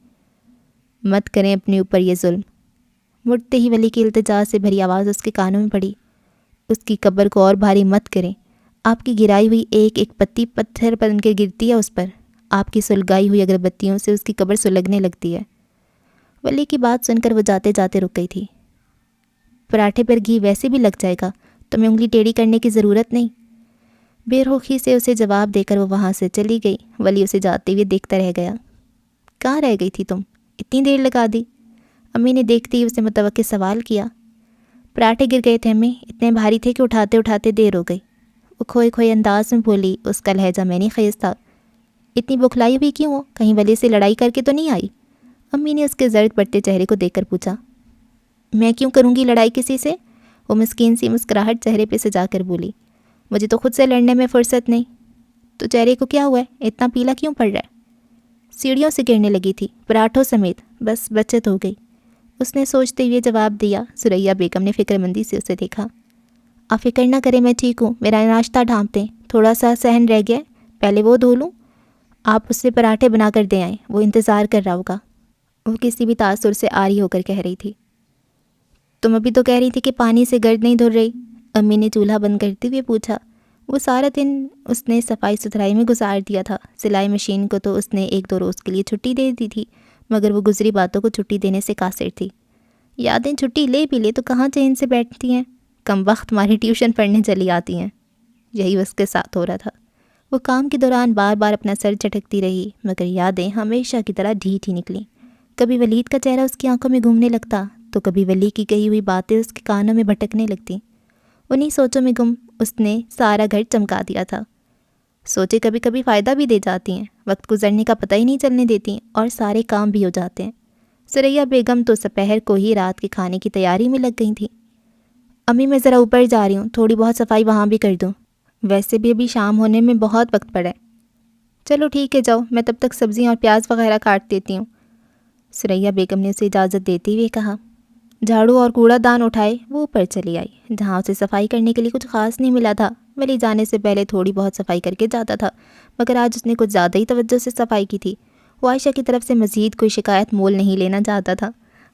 مت کریں اپنے اوپر یہ ظلم۔ مڑتے ہی ولی کی التجا سے بھری آواز اس کے کانوں میں پڑی۔ اس کی قبر کو اور بھاری مت کریں۔ آپ کی گرائی ہوئی ایک ایک پتی پتھر بن کے گرتی ہے اس پر۔ آپ کی سلگائی ہوئی اگربتیوں سے اس کی قبر سلگنے لگتی ہے۔ ولی کی بات سن کر وہ جاتے جاتے رک گئی تھی۔ پراٹھے پر گھی ویسے بھی لگ جائے گا، تمہیں انگلی ٹیڑھی کرنے کی ضرورت نہیں۔ بے رخی سے اسے جواب دے کر وہ وہاں سے چلی گئی۔ ولی اسے جاتے ہوئے دیکھتا رہ گیا۔ کہاں رہ گئی تھی تم؟ اتنی دیر لگا دی؟ امی نے دیکھتے ہی اسے متوقع سوال کیا۔ پراٹھے گر گئے تھے امی، اتنے بھاری تھے کہ اٹھاتے اٹھاتے دیر ہو گئی۔ وہ کھوئے کھوئے انداز میں بولی، اس کا لہجہ میں نہیں خیز تھا۔ اتنی بکھلائی ہوئی کیوں ہو؟ کہیں ولی سے لڑائی کر کے تو نہیں آئی؟ امی نے اس کے زرد پڑتے چہرے کو دیکھ کر پوچھا۔ میں کیوں کروں گی لڑائی کسی سے؟ وہ مسکین سی مسکراہٹ چہرے پہ سجا کر بولی۔ مجھے تو خود سے لڑنے میں فرصت نہیں۔ تو چہرے کو کیا ہوا ہے؟ اتنا پیلا کیوں پڑ رہا ہے؟ سیڑھیوں سے گرنے لگی تھی، پراٹھوں سمیت، بس بچت ہو گئی، اس نے سوچتے ہوئے جواب دیا۔ ثریا بیگم نے فکر مندی سے اسے دیکھا۔ آپ فکر نہ کریں، میں ٹھیک ہوں، میرا ناشتہ ڈھانپ دیں، تھوڑا سا صحن رہ گیا، پہلے وہ دھو لوں۔ آپ اس سے پراٹھے بنا کر دے آئیں، وہ انتظار کر رہا ہوگا۔ وہ کسی بھی تاثر سے آری ہو کر کہہ رہی تھی۔ تم ابھی تو کہہ رہی تھی کہ پانی سے گرد نہیں دھل رہی، امی نے چولہا بند کرتے ہوئے پوچھا۔ وہ سارا دن اس نے صفائی ستھرائی میں گزار دیا تھا۔ سلائی مشین کو تو اس نے ایک دو روز کے لیے چھٹی دے دی تھی، مگر وہ گزری باتوں کو چھٹی دینے سے قاصر تھی۔ یادیں چھٹی لے بھی لے تو کہاں چین سے بیٹھتی ہیں، کم وقت ہماری ٹیوشن پڑھنے چلی آتی ہیں۔ یہی اس کے ساتھ ہو رہا تھا۔ وہ کام کے دوران بار بار اپنا سر جھٹکتی رہی، مگر یادیں ہمیشہ کی طرح ڈھیٹ ہی نکلیں۔ کبھی ولید کا چہرہ اس کی آنکھوں میں گھومنے لگتا تو کبھی ولی کی کہی ہوئی باتیں اس کے کانوں میں بھٹکنے لگتیں۔ انہی سوچوں میں گم اس نے سارا گھر چمکا دیا تھا۔ سوچے کبھی کبھی فائدہ بھی دے جاتی ہیں، وقت گزرنے کا پتہ ہی نہیں چلنے دیتی اور سارے کام بھی ہو جاتے ہیں۔ ثریا بیگم تو دوپہر کو ہی رات کے کھانے کی تیاری میں لگ گئی تھیں۔ امی میں ذرا اوپر جا رہی ہوں، تھوڑی بہت صفائی وہاں بھی کر دوں، ویسے بھی ابھی شام ہونے میں بہت وقت پڑا ہے۔ چلو ٹھیک ہے جاؤ، میں تب تک سبزیاں اور پیاز وغیرہ کاٹ دیتی ہوں۔ ثریا بیگم نے اسے اجازت دیتے ہوئے کہا۔ جھاڑو اور کوڑا دان اٹھائے وہ اوپر چلی آئی، جہاں اسے صفائی کرنے کے لیے کچھ خاص نہیں ملا تھا۔ ولی جانے سے پہلے تھوڑی بہت صفائی کر کے جاتا تھا، مگر آج اس نے کچھ زیادہ ہی توجہ سے صفائی کی تھی۔ وہ عائشہ کی طرف سے مزید کوئی شکایت مول نہیں لینا چاہتا تھا۔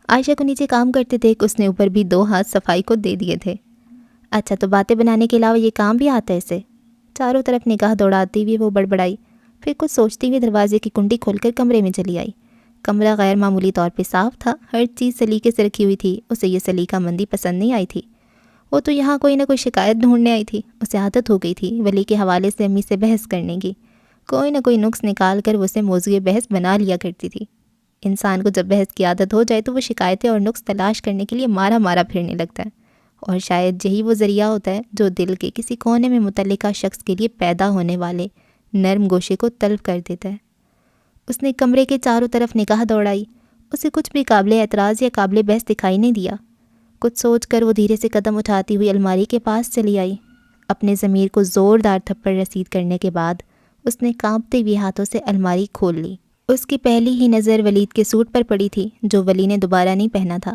عائشہ کو نیچے کام کرتے دیکھ اس نے اوپر بھی 2 ہاتھ صفائی کو دے دیے تھے۔ اچھا، تو باتیں بنانے کے علاوہ یہ کام بھی آتا ہے اسے؟ چاروں طرف نگاہ دوڑاتی ہوئی وہ بڑبڑائی، پھر کچھ سوچتی ہوئی دروازے کی کنڈی کھول کر کمرے میں چلی آئی۔ کمرہ غیر معمولی طور پہ صاف تھا، ہر چیز سلیقے سے رکھی ہوئی تھی۔ اسے یہ سلیقہ مندی پسند نہیں آئی تھی۔ وہ تو یہاں کوئی نہ کوئی شکایت ڈھونڈنے آئی تھی۔ اسے عادت ہو گئی تھی ولی کے حوالے سے امی سے بحث کرنے کی۔ کوئی نہ کوئی نقص نکال کر وہ اسے موضوع بحث بنا لیا کرتی تھی۔ انسان کو جب بحث کی عادت ہو جائے تو وہ شکایتیں اور نقص تلاش کرنے کے لیے مارا مارا پھرنے لگتا ہے، اور شاید یہی وہ ذریعہ ہوتا ہے جو دل کے کسی کونے میں متعلقہ شخص کے لیے پیدا ہونے والے نرم گوشے کو تلف کر دیتا ہے۔ اس نے کمرے کے چاروں طرف نگاہ دوڑائی، اسے کچھ بھی قابل اعتراض یا قابل بحث دکھائی نہیں دیا۔ کچھ سوچ کر وہ دھیرے سے قدم اٹھاتی ہوئی الماری کے پاس چلی آئی۔ اپنے ضمیر کو زوردار تھپڑ رسید کرنے کے بعد اس نے کانپتے ہوئے ہاتھوں سے الماری کھول لی۔ اس کی پہلی ہی نظر ولید کے سوٹ پر پڑی تھی جو ولی نے دوبارہ نہیں پہنا تھا۔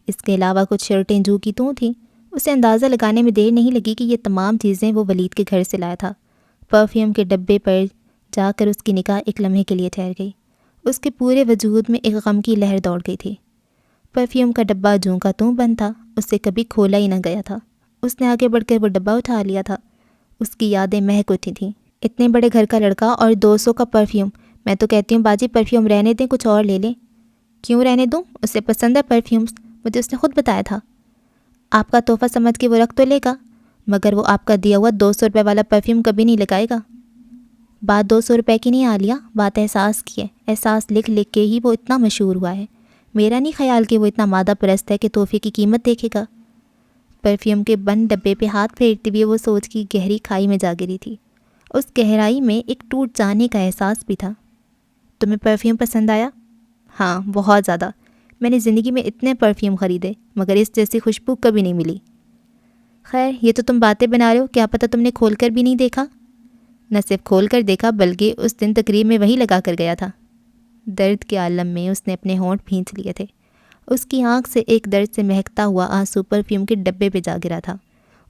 اس کے علاوہ کچھ شرٹیں جو کی توں تھیں۔ اسے اندازہ لگانے میں دیر نہیں لگی کہ یہ تمام چیزیں وہ ولید کے گھر سے لایا تھا۔ پرفیوم کے ڈبے پر جا کر اس کی نگاہ ایک لمحے کے لیے ٹھہر گئی۔ اس کے پورے وجود میں ایک غم کی لہر دوڑ گئی تھی۔ پرفیوم کا ڈبہ جوں کا توں بند تھا، اس سے کبھی کھولا ہی نہ گیا تھا۔ اس نے آگے بڑھ کر وہ ڈبہ اٹھا لیا تھا۔ اس کی یادیں مہک اٹھی تھیں۔ اتنے بڑے گھر کا لڑکا اور 200 کا پرفیوم۔ میں تو کہتی ہوں باجی پرفیوم رہنے دیں، کچھ اور لے لیں۔ کیوں رہنے دوں؟ اسے پسند ہے پرفیومز، مجھے اس نے خود بتایا تھا۔ آپ کا تحفہ سمجھ کے وہ رکھ تو لے گا، مگر وہ آپ کا دیا ہوا 200 روپے والا پرفیوم کبھی نہیں لگائے گا۔ بات 200 روپے کی نہیں عالیہ، بات احساس کی ہے۔ احساس لکھ لکھ کے ہی وہ اتنا مشہور ہوا ہے۔ میرا نہیں خیال کہ وہ اتنا مادہ پرست ہے کہ تحفے کی قیمت دیکھے گا۔ پرفیوم کے بند ڈبے پہ ہاتھ پھیرتے ہوئے وہ سوچ کی گہری کھائی میں جا گری تھی۔ اس گہرائی میں ایک ٹوٹ جانے کا احساس بھی تھا۔ تمہیں پرفیوم پسند آیا؟ ہاں، بہت زیادہ۔ میں نے زندگی میں اتنے پرفیوم خریدے مگر اس جیسی خوشبو کبھی نہیں ملی۔ خیر، یہ تو تم باتیں بنا رہے ہو، کیا پتہ تم نے کھول کر بھی نہیں دیکھا؟ نہ صرف کھول کر دیکھا بلکہ اس دن تقریب میں وہی لگا کر گیا تھا۔ درد کے عالم میں اس نے اپنے ہونٹ بھینچ لیے تھے۔ اس کی آنکھ سے ایک درد سے مہکتا ہوا آنسو پرفیوم کے ڈبے پہ جا گرا تھا۔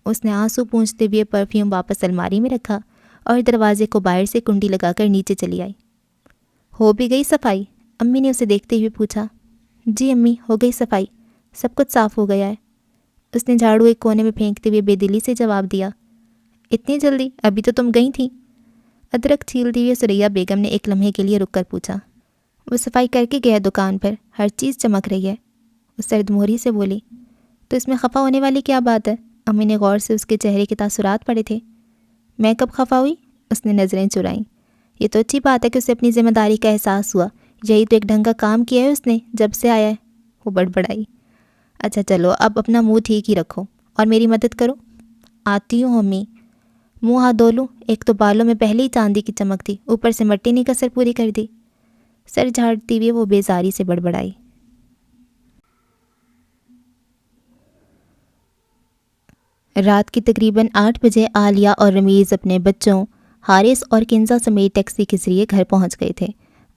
اس نے آنسو پونچھتے ہوئے پرفیوم واپس الماری میں رکھا اور دروازے کو باہر سے کنڈی لگا کر نیچے چلی آئی۔ ہو بھی گئی صفائی؟ امی نے اسے دیکھتے ہوئے پوچھا۔ جی امی، ہو گئی صفائی، سب کچھ صاف ہو گیا ہے۔ اس نے جھاڑو ایک کونے میں پھینکتے ہوئے بے دلی سے جواب دیا۔ اتنی جلدی؟ ابھی تو تم گئی تھیں۔ ادرک چھیلتی ہوئے سریا بیگم نے ایک لمحے کے لیے رک کر پوچھا۔ وہ صفائی کر کے گیا دکان پر، ہر چیز چمک رہی ہے۔ وہ سرد مہری سے بولی۔ تو اس میں خفا ہونے والی کیا بات ہے؟ امی نے غور سے اس کے چہرے کے تاثرات پڑے تھے۔ میں کب خفا ہوئی؟ اس نے نظریں چرائیں۔ یہ تو اچھی بات ہے کہ اسے اپنی ذمہ داری کا احساس ہوا، یہی تو ایک ڈھنگ کا کام کیا ہے اس نے جب سے آیا ہے۔ وہ بڑبڑائی۔ اچھا چلو، اب اپنا منہ ٹھیک ہی رکھو اور میری مدد کرو۔ آتی ہوں امی۔ منہ ہاتھ دھو لوں، ایک تو بالوں میں پہلے ہی چاندی کی چمک تھی، اوپر سے مٹی نے کسر پوری کر دی۔ سر جھاڑتی ہوئے وہ بیزاری سے بڑبڑائی۔ رات کی تقریباً 8 بجے عالیہ اور رمیز اپنے بچوں حارث اور کنزا سمیت ٹیکسی کے ذریعے گھر پہنچ گئے تھے۔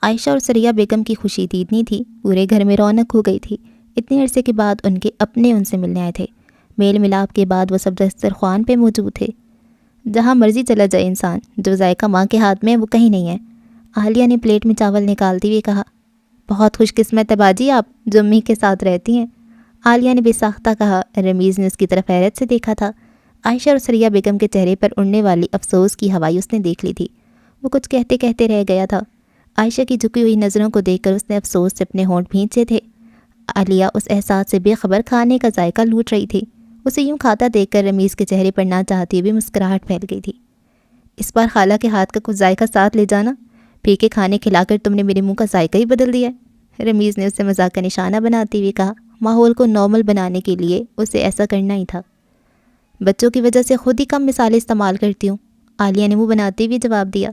عائشہ اور سریا بیگم کی خوشی اتنی تھی، پورے گھر میں رونق ہو گئی تھی۔ اتنے عرصے کے بعد ان کے اپنے ان سے ملنے آئے تھے۔ میل ملاپ کے بعد وہ سب دسترخوان پہ موجود تھے۔ جہاں مرضی چلا جائے انسان، جو ذائقہ ماں کے ہاتھ میں ہے وہ کہیں نہیں ہے۔ عالیہ نے پلیٹ میں چاول نکالتے ہوئے کہا۔ بہت خوش قسمت ہے باجی آپ، جو امی کے ساتھ رہتی ہیں۔ عالیہ نے بے ساختہ کہا۔ رمیز نے اس کی طرف حیرت سے دیکھا تھا۔ عائشہ اور سریا بیگم کے چہرے پر اڑنے والی افسوس کی ہوائیں اس نے دیکھ لی تھی۔ وہ کچھ کہتے کہتے رہ گیا تھا۔ عائشہ کی جھکی ہوئی نظروں کو دیکھ کر اس نے افسوس سے اپنے ہونٹ بھینچے تھے۔ عالیہ اس احساس سے بے خبر کھانے کا ذائقہ لوٹ رہی تھی۔ اسے یوں کھاتا دیکھ کر رمیز کے چہرے پر نہ چاہتی ہوئی مسکراہٹ پھیل گئی تھی۔ اس بار خالہ کے ہاتھ کا کچھ ذائقہ ساتھ لے جانا، پھیکے کھانے کھلا کر تم نے میرے منہ کا ذائقہ ہی بدل دیا ہے۔ رمیز نے اسے مذاق کا نشانہ بناتے ہوئے کہا۔ ماحول کو نارمل بنانے کے لیے اسے ایسا کرنا ہی تھا۔ بچوں کی وجہ سے خود ہی کم مثالیں استعمال کرتی ہوں، عالیہ نے منہ بناتے ہوئے جواب دیا۔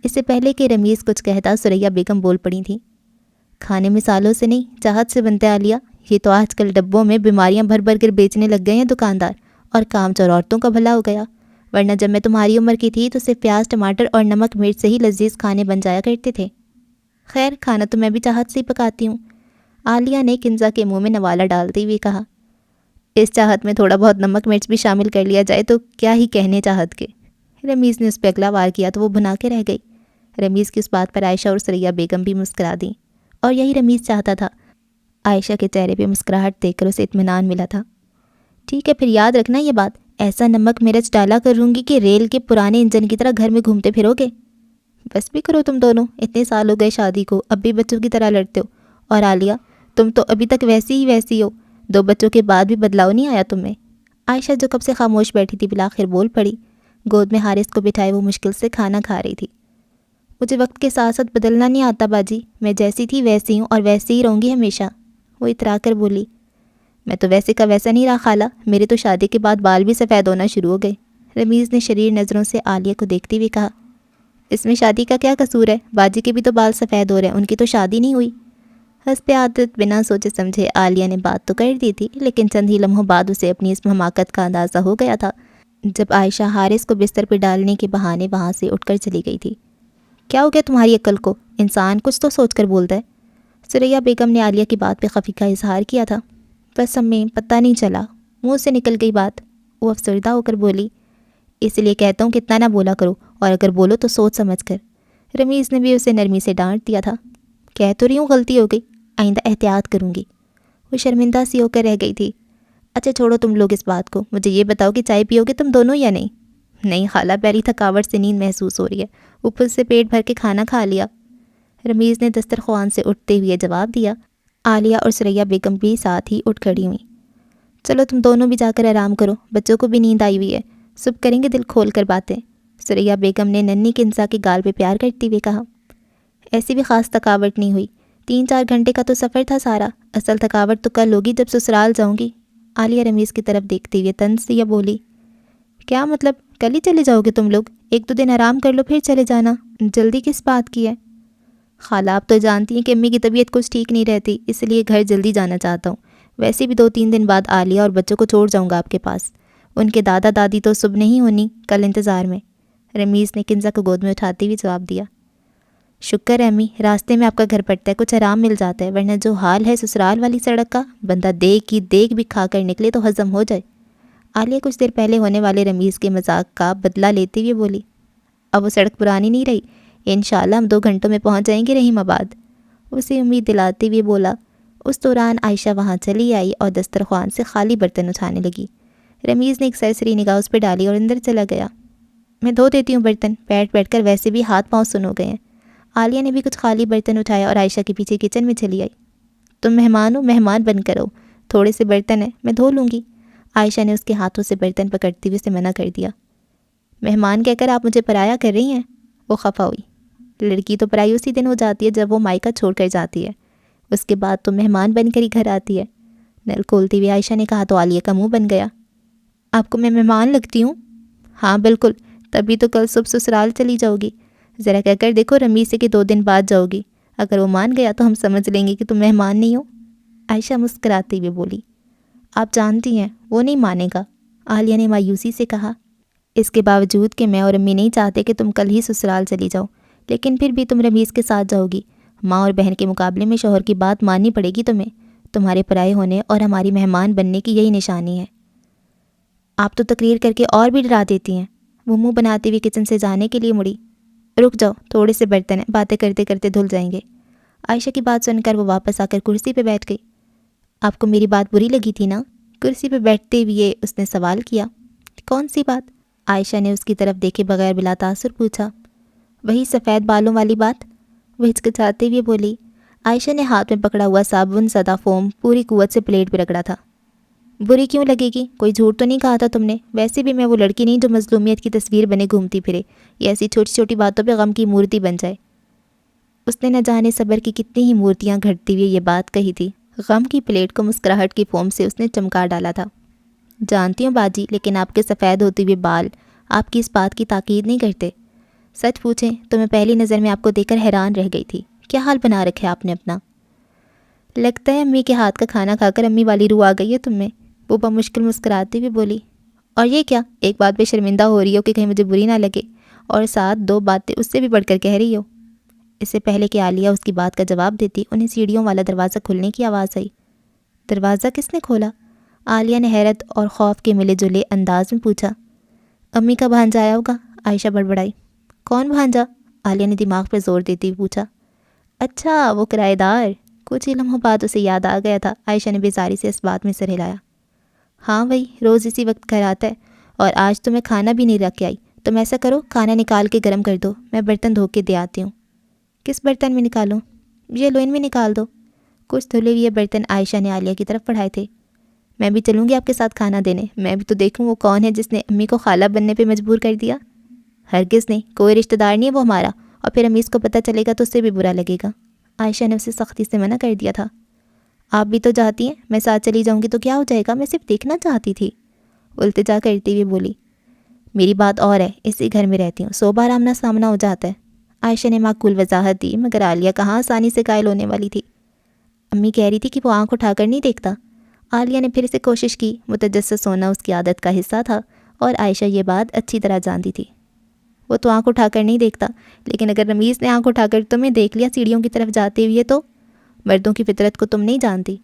اس سے پہلے کہ رمیز کچھ کہتا سریا بیگم بول پڑی تھیں۔ کھانے مثالوں سے نہیں، چاہت سے بنتا ہے عالیہ۔ یہ تو آج کل ڈبوں میں بیماریاں بھر بھر کر بیچنے لگ گئے ہیں دکاندار، اور کام چور عورتوں کا بھلا ہو گیا، ورنہ جب میں تمہاری عمر کی تھی تو صرف پیاز ٹماٹر اور نمک مرچ سے ہی لذیذ کھانے بن جایا کرتے تھے۔ خیر، کھانا تو میں بھی چاہت سے ہی پکاتی ہوں، عالیہ نے کنزا کے منہ میں نوالا ڈالتے ہوئے کہا۔ اس چاہت میں تھوڑا بہت نمک مرچ بھی شامل کر لیا جائے تو کیا ہی کہنے چاہت کے۔ رمیز نے اس پہ اگلا وار کیا تو وہ بھنا کے رہ گئی۔ رمیز کی اس بات پر عائشہ اور سریا بیگم بھی مسکرا دیں، اور یہی رمیز چاہتا تھا۔ عائشہ کے چہرے پہ مسکراہٹ دیکھ کر اسے اطمینان ملا تھا۔ ٹھیک ہے، پھر یاد رکھنا یہ بات، ایسا نمک مرچ ڈالا کروں گی کہ ریل کے پرانے انجن کی طرح گھر میں گھومتے پھرو گے۔ بس بھی کرو تم دونوں، اتنے سال ہو گئے شادی کو، اب بھی بچوں کی طرح لڑتے ہو۔ اور عالیہ، تم تو ابھی تک ویسی ہو، 2 بچوں کے بعد بھی بدلاؤ نہیں آیا تم میں۔ عائشہ جو کب سے خاموش بیٹھی تھی بالآخر بول پڑی۔ گود میں حارث کو بٹھائے وہ مشکل سے کھانا کھا رہی تھی۔ مجھے وقت کے ساتھ ساتھ بدلنا نہیں آتا باجی، میں جیسی تھی ویسی ہوں اور ویسے ہی رہوں گی ہمیشہ، وہ اترا کر بولی۔ میں تو ویسے کا ویسا نہیں رہا خالہ، میرے تو شادی کے بعد بال بھی سفید ہونا شروع ہو گئے۔ رمیز نے شریر نظروں سے عالیہ کو دیکھتے ہوئے کہا۔ اس میں شادی کا کیا قصور ہے، باجی کے بھی تو بال سفید ہو رہے ہیں، ان کی تو شادی نہیں ہوئی۔ حسب عادت بنا سوچے سمجھے عالیہ نے بات تو کر دی تھی، لیکن چند ہی لمحوں بعد اسے اپنی اس حماقت کا اندازہ ہو گیا تھا جب عائشہ حارث کو بستر پہ ڈالنے کے بہانے وہاں سے اٹھ کر چلی گئی تھی۔ کیا ہو گیا تمہاری عقل کو، انسان کچھ تو سوچ کر بولتا ہے۔ سریا بیگم نے عالیہ کی بات پہ خفی کا اظہار کیا تھا۔ بس امی، پتہ نہیں چلا، منہ سے نکل گئی بات، وہ افسردہ ہو کر بولی۔ اس لیے کہتا ہوں کہ اتنا نہ بولا کرو، اور اگر بولو تو سوچ سمجھ کر۔ رمیز نے بھی اسے نرمی سے ڈانٹ دیا تھا۔ کہہ تو رہی ہوں غلطی ہو گئی، آئندہ احتیاط کروں گی۔ وہ شرمندہ سی ہو کر رہ گئی تھی۔ اچھا چھوڑو تم لوگ اس بات کو، مجھے یہ بتاؤ کہ چائے پیو گے تم دونوں یا نہیں؟ نہیں خالہ، پہلی تھکاوٹ سے نیند محسوس ہو رہی ہے، اوپر سے پیٹ بھر کے کھانا کھا لیا، رمیز نے دسترخوان سے اٹھتے ہوئے جواب دیا۔ عالیہ اور سریا بیگم بھی ساتھ ہی اٹھ کھڑی ہوئیں۔ چلو تم دونوں بھی جا کر آرام کرو، بچوں کو بھی نیند آئی ہوئی ہے، صبح کریں گے دل کھول کر باتیں، ثریا بیگم نے ننھی کنسا کے گال پہ پیار کرتے ہوئے کہا۔ ایسی بھی خاص تھکاوٹ نہیں ہوئی، 3-4 گھنٹے کا تو سفر تھا سارا، اصل تھکاوٹ تو کل ہوگی جب سسرال جاؤں گی۔ عالیہ رمیز کی طرف دیکھتے ہوئے طنز سے بولی۔ کیا مطلب کل ہی چلے جاؤ گے تم لوگ؟ 1-2 دن آرام کر لو پھر چلے جانا، جلدی کس بات کی ہے؟ خالہ آپ تو جانتی ہیں کہ امی کی طبیعت کچھ ٹھیک نہیں رہتی، اس لیے گھر جلدی جانا چاہتا ہوں۔ ویسے بھی 2-3 دن بعد عالیہ اور بچوں کو چھوڑ جاؤں گا آپ کے پاس، ان کے دادا دادی تو صبح نہیں ہونی، کل انتظار میں۔ رمیز نے کنزا کو گود میں اٹھاتے ہوئے جواب دیا۔ شکر ہے امی، راستے میں آپ کا گھر پڑتا ہے، کچھ آرام مل جاتا ہے، ورنہ جو حال ہے سسرال والی سڑک کا، بندہ دیکھ کی دیکھ بھی کھا کر نکلے تو ہضم ہو جائے۔ عالیہ کچھ دیر پہلے ہونے والے رمیز کے مذاق کا بدلہ لیتے ہوئے بولی۔ اب وہ سڑک پرانی نہیں رہی، انشاءاللہ ہم 2 گھنٹوں میں پہنچ جائیں گے رحیم آباد، اسے امید دلاتے ہوئے بولا۔ اس دوران عائشہ وہاں چلی آئی اور دسترخوان سے خالی برتن اٹھانے لگی۔ رمیز نے ایک سرسری نگاہ اس پہ ڈالی اور اندر چلا گیا۔ میں دھو دیتی ہوں برتن، بیٹھ کر ویسے بھی ہاتھ پاؤں سن ہو گئے ہیں۔ عالیہ نے بھی کچھ خالی برتن اٹھایا اور عائشہ کے پیچھے کچن میں چلی آئی۔ تم مہمان ہو، مہمان بن کر رہو، تھوڑے سے برتن ہیں میں دھو لوں گی۔ عائشہ نے اس کے ہاتھوں سے برتن پکڑتے ہوئے اسے منع کر دیا۔ مہمان کہہ کر آپ مجھے پرایا کر رہی ہیں؟ وہ خفا ہوئی۔ لڑکی تو پرائی اسی دن ہو جاتی ہے جب وہ مائکا چھوڑ کر جاتی ہے، اس کے بعد تو مہمان بن کر ہی گھر آتی ہے۔ نل کھولتی ہوئی عائشہ نے کہا تو عالیہ کا منہ بن گیا۔ آپ کو میں مہمان لگتی ہوں؟ ہاں بالکل، تبھی تو کل صبح سسرال چلی جاؤ گی۔ ذرا کہہ کر دیکھو رمیز سے کہ 2 دن بعد جاؤ گی، اگر وہ مان گیا تو ہم سمجھ لیں گے کہ تم مہمان نہیں ہو۔ عائشہ مسکراتے ہوئے بولی۔ آپ جانتی ہیں وہ نہیں مانے گا، عالیہ نے مایوسی سے کہا۔ اس کے باوجود کہ میں اور امی نہیں چاہتے کہ تم کل ہی سسرال چلی جاؤ، لیکن پھر بھی تم رمیز کے ساتھ جاؤ گی۔ ماں اور بہن کے مقابلے میں شوہر کی بات ماننی پڑے گی تمہیں، تمہارے پرائے ہونے اور ہماری مہمان بننے کی یہی نشانی ہے۔ آپ تو تقریر کر کے اور بھی ڈرا دیتی ہیں۔ وہ منہ بناتے ہوئے کچن سے جانے کے لیے مڑی۔ رک جاؤ، تھوڑے سے برتن ہیں، باتیں کرتے کرتے دھل جائیں گے۔ عائشہ کی بات سن کر وہ واپس آ کر کرسی پہ بیٹھ گئی۔ آپ کو میری بات بری لگی تھی نا؟ کرسی پہ بیٹھتے ہوئے اس نے سوال کیا۔ کون سی بات؟ عائشہ نے اس کی طرف دیکھے بغیر بلا تاثر پوچھا۔ وہی سفید بالوں والی بات، وہ ہچکچاتے ہوئے بولی۔ عائشہ نے ہاتھ میں پکڑا ہوا صابن زدہ فوم پوری قوت سے پلیٹ پہ رگڑا تھا۔ بری کیوں لگے گی؟ کوئی جھوٹ تو نہیں کہا تھا تم نے؟ ویسے بھی میں وہ لڑکی نہیں جو مظلومیت کی تصویر بنے گھومتی پھرے، یہ ایسی چھوٹی چھوٹی باتوں پہ غم کی مورتی بن جائے۔ اس نے نہ جانے صبر کی کتنی ہی مورتیاں گھڑتی ہوئے یہ بات کہی تھی۔ غم کی پلیٹ کو مسکراہٹ کی فوم سے اس نے چمکا ڈالا تھا۔ جانتی ہوں باجی، لیکن آپ کے سفید ہوتے ہوئے بال آپ کی اس بات کی تاکید نہیں کرتے۔ سچ پوچھیں تو میں پہلی نظر میں آپ کو دیکھ کر حیران رہ گئی تھی۔ کیا حال بنا رکھا ہے آپ نے اپنا؟ لگتا ہے امی کے ہاتھ کا کھانا کھا کر امی والی روح آ گئی ہے تم میں، وہ بمشکل مسکراتی ہوئی بولی۔ اور یہ کیا، ایک بات پہ شرمندہ ہو رہی ہو کہ کہیں مجھے بری نہ لگے، اور ساتھ 2 باتیں اس سے بھی بڑھ کر کہہ رہی ہو۔ اس سے پہلے کہ عالیہ اس کی بات کا جواب دیتی، انہیں سیڑھیوں والا دروازہ کھلنے کی آواز آئی۔ دروازہ کس نے کھولا؟ عالیہ نے حیرت اور خوف کے ملے جلے انداز میں پوچھا۔ امی کا بھانجا آیا ہوگا، عائشہ بڑبڑائی۔ کون بھانجا؟ عالیہ نے دماغ پر زور دیتی ہوئی پوچھا۔ اچھا وہ کرایہ دار، کچھ ہی لمحوں بعد اسے یاد آ گیا تھا۔ عائشہ نے بیزاری سے اس بات میں سر ہلایا۔ ہاں وہی روز اسی وقت گھر آتا ہے، اور آج تو میں کھانا بھی نہیں رکھ کے آئی۔ تم ایسا کرو کھانا نکال کے گرم کر دو، میں برتن دھو کے دے آتی ہوں۔ کس برتن میں نکالوں؟ یہ لو ان میں نکال دو۔ کچھ دھلے ہوئے برتن عائشہ نے عالیہ کی طرف بڑھائے تھے۔ میں بھی چلوں گی آپ کے ساتھ کھانا دینے، میں بھی تو دیکھوں وہ کون ہے جس نے امی کو خالہ بننے پہ مجبور کر دیا۔ ہرگز نہیں، کوئی رشتہ دار نہیں ہے وہ ہمارا، اور پھر امی اس کو پتہ چلے گا تو اس سے بھی برا لگے گا۔ عائشہ نے اسے سختی سے منع کر دیا تھا۔ آپ بھی تو چاہتی ہیں میں ساتھ چلی جاؤں گی تو کیا ہو جائے گا، میں صرف دیکھنا چاہتی تھی، التجا کرتی ہوئی بولی۔ میری بات اور ہے، اسی گھر میں رہتی ہوں، 100 بار آمنا سامنا ہو جاتا ہے۔ عائشہ نے معقول وضاحت دی، مگر عالیہ کہاں آسانی سے قائل ہونے والی تھی۔ امی کہہ رہی تھی کہ وہ آنکھ اٹھا کر نہیں دیکھتا۔ عالیہ نے پھر سے کوشش کی، متجسس ہونا اس کی عادت کا حصہ تھا اور عائشہ یہ بات اچھی طرح جانتی تھی۔ وہ تو آنکھ اٹھا کر نہیں دیکھتا، لیکن اگر رمیز نے آنکھ اٹھا کر تمہیں دیکھ لیا سیڑھیوں کی طرف جاتے ہوئے تو؟ مردوں کی فطرت کو تم نہیں جانتی۔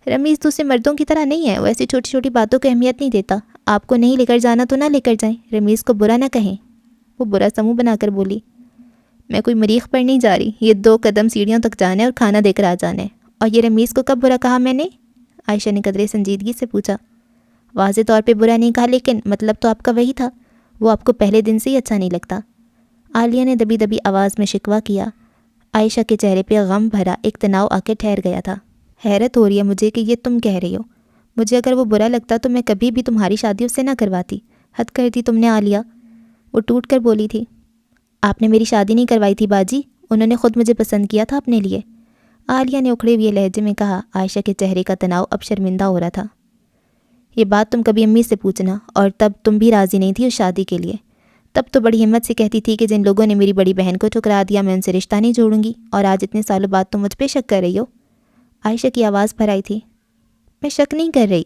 رمیز دوسرے مردوں کی طرح نہیں ہے، وہ ایسی چھوٹی چھوٹی باتوں کو اہمیت نہیں دیتا۔ آپ کو نہیں لے کر جانا تو نہ لے کر جائیں، رمیز کو برا نہ کہیں۔ وہ برا سموں بنا کر بولی۔ میں کوئی مریخ پر نہیں جا رہی، یہ 2 قدم سیڑھیوں تک جانا ہے اور کھانا دے کر آ جانا ہے۔ اور یہ رمیز کو کب برا کہا میں نے؟ عائشہ نے قدرے سنجیدگی سے پوچھا۔ واضح طور پہ برا نہیں کہا، لیکن مطلب تو آپ کا وہی تھا، وہ آپ کو پہلے دن سے ہی اچھا نہیں لگتا۔ عالیہ نے دبی دبی آواز میں شکوہ کیا۔ عائشہ کے چہرے پہ غم بھرا ایک تناؤ آ کے ٹھہر گیا تھا۔ حیرت ہو رہی ہے مجھے کہ یہ تم کہہ رہی ہو، مجھے اگر وہ برا لگتا تو میں کبھی بھی تمہاری شادی اس سے نہ کرواتی، حد کر دی تم نے عالیہ، وہ ٹوٹ کر بولی تھی۔ آپ نے میری شادی نہیں کروائی تھی باجی، انہوں نے خود مجھے پسند کیا تھا اپنے لیے، عالیہ نے اکھڑے ہوئے لہجے میں کہا۔ عائشہ کے چہرے کا تناؤ اب شرمندہ ہو رہا تھا۔ یہ بات تم کبھی امی سے پوچھنا، اور تب تم بھی راضی نہیں تھی اس شادی کے لیے۔ تب تو بڑی ہمت سے کہتی تھی کہ جن لوگوں نے میری بڑی بہن کو ٹھکرا دیا میں ان سے رشتہ نہیں جوڑوں گی، اور آج اتنے سالوں بعد تم مجھ پہ شک کر رہی ہو۔ عائشہ کی آواز بھر آئی تھی۔ میں شک نہیں کر رہی،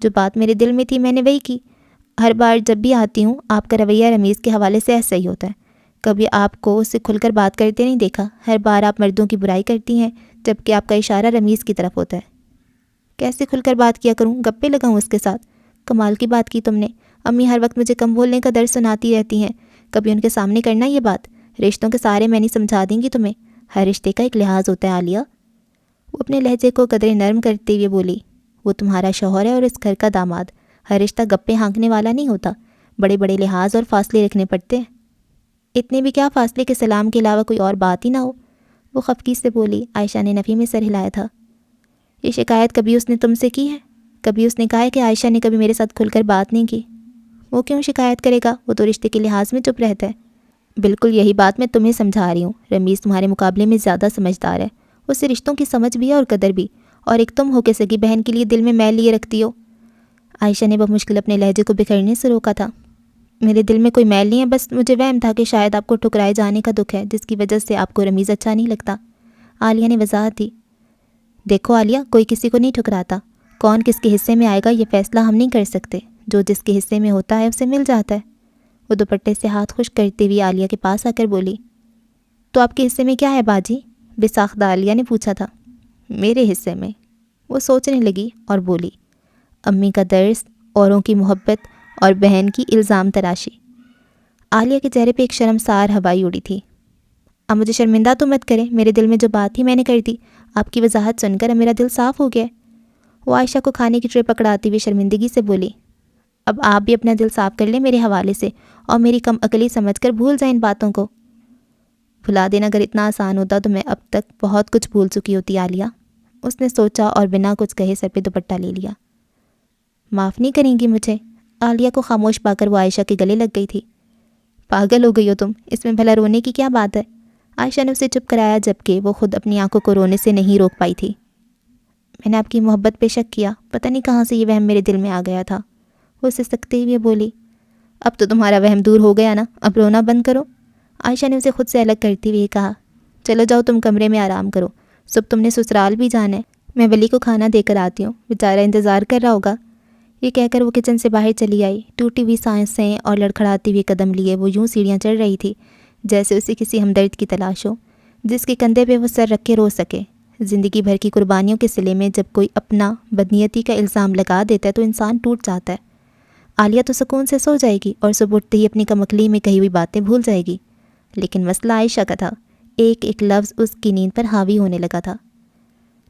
جو بات میرے دل میں تھی میں نے وہی کی۔ ہر بار جب بھی آتی ہوں آپ کا رویہ رمیز کے حوالے سے ایسا ہی ہوتا ہے، کبھی آپ کو اس سے کھل کر بات کرتے نہیں دیکھا۔ ہر بار آپ مردوں کی برائی کرتی ہیں جبکہ آپ کا اشارہ رمیز کی طرف ہوتا ہے۔ کیسے کھل کر بات کیا کروں، گپے لگاؤں اس کے ساتھ؟ کمال کی بات کی تم نے، امی ہر وقت مجھے کم بولنے کا درس سناتی رہتی ہیں، کبھی ان کے سامنے کرنا یہ بات؟ رشتوں کے سارے میں نہیں سمجھا دیں گی تمہیں، ہر رشتے کا ایک لحاظ ہوتا ہے عالیہ۔ وہ اپنے لہجے کو قدرے نرم کرتے ہوئے بولی۔ وہ تمہارا شوہر ہے اور اس گھر کا داماد، ہر رشتہ گپے ہانکنے والا نہیں ہوتا، بڑے بڑے لحاظ اور فاصلے رکھنے پڑتے ہیں۔ اتنے بھی کیا فاصلے کہ سلام کے علاوہ کوئی اور بات ہی نہ ہو، وہ خفگی سے بولی۔ عائشہ نے نفی میں سر ہلایا تھا۔ یہ شکایت کبھی اس نے تم سے کی ہے؟ کبھی اس نے کہا ہے کہ عائشہ نے کبھی میرے ساتھ کھل کر بات نہیں کی؟ وہ کیوں شکایت کرے گا، وہ تو رشتے کے لحاظ میں چپ رہتا ہے۔ بالکل یہی بات میں تمہیں سمجھا رہی ہوں، رمیز تمہارے مقابلے میں زیادہ سمجھدار ہے، اسے رشتوں کی سمجھ بھی ہے اور قدر بھی، اور ایک تم ہو کے سگی بہن کے لیے دل میں میل لیے رکھتی ہو۔ عائشہ نے بمشکل اپنے لہجے کو بکھرنے سے روکا تھا۔ میرے دل میں کوئی میل نہیں ہے، بس مجھے وہم تھا کہ شاید آپ کو ٹھکرائے جانے کا دکھ ہے جس کی وجہ سے آپ کو رمیز اچھا نہیں لگتا، عالیہ نے وضاحت دی۔ دیکھو عالیہ، کوئی کسی کو نہیں ٹھکراتا، کون کس کے حصے میں آئے گا یہ فیصلہ ہم نہیں کر سکتے، جو جس کے حصے میں ہوتا ہے اسے مل جاتا ہے۔ وہ دوپٹے سے ہاتھ خشک کرتے ہوئے عالیہ کے پاس آ کر بولی۔ تو آپ کے حصے میں کیا ہے باجی؟ بے ساختہ عالیہ نے پوچھا تھا۔ میرے حصے میں، وہ سوچنے لگی اور بولی، امی کا درس، اوروں کی محبت اور بہن کی الزام تراشی۔ عالیہ کے چہرے پہ ایک شرمسار ہوائی اڑی تھی۔ اب مجھے شرمندہ تو مت کریں، میرے دل میں جو بات تھی میں نے کر دی، آپ کی وضاحت سن کر اب میرا دل صاف ہو گیا ہے۔ وہ عائشہ کو کھانے کی ٹرے پکڑاتی ہوئی شرمندگی سے بولی۔ اب آپ بھی اپنا دل صاف کر لیں میرے حوالے سے، اور میری کم عقلی سمجھ کر بھول جائیں ان باتوں کو۔ بھلا دینا اگر اتنا آسان ہوتا تو میں اب تک بہت کچھ بھول چکی ہوتی عالیہ، اس نے سوچا اور بنا کچھ کہے سر پہ دوپٹہ لے لیا۔ معاف نہیں کریں گی مجھے؟ عالیہ کو خاموش پا کر وہ عائشہ کے گلے لگ گئی تھی۔ پاگل ہو گئی ہو تم، اس میں بھلا رونے کی کیا بات ہے؟ عائشہ نے اسے چپ کرایا جبکہ وہ خود اپنی آنکھوں کو رونے سے نہیں روک پائی تھی۔ میں نے آپ کی محبت پہ شک کیا، پتہ نہیں کہاں سے یہ وہم میرے دل میں آ گیا تھا، وہ اسے سکتے ہوئے بولی۔ اب تو تمہارا وہم دور ہو گیا نا، اب رونا بند کرو، عائشہ نے اسے خود سے الگ کرتے ہوئے کہا۔ چلو جاؤ تم کمرے میں آرام کرو، صبح تم نے سسرال بھی جانا ہے، میں ولی کو کھانا دے کر آتی ہوں، بیچارہ انتظار کر رہا ہوگا۔ یہ کہہ کر وہ کچن سے باہر چلی آئی، ٹوٹی ہوئی سانسیں اور لڑکھڑاتے ہوئے قدم لیے وہ یوں سیڑھیاں چڑھ رہی تھی جیسے اسے کسی ہمدرد کی تلاش ہو جس کے کندھے پہ وہ سر رکھ کے رو سکے۔ زندگی بھر کی قربانیوں کے صلے میں جب کوئی اپنا بدنیتی کا الزام لگا دیتا ہے تو انسان ٹوٹ جاتا ہے۔ عالیہ تو سکون سے سو جائے گی اور صبح اٹھتے ہی اپنی کمکلی میں کہی ہوئی باتیں بھول جائے گی، لیکن مسئلہ عائشہ کا تھا، ایک ایک لفظ اس کی نیند پر حاوی ہونے لگا تھا۔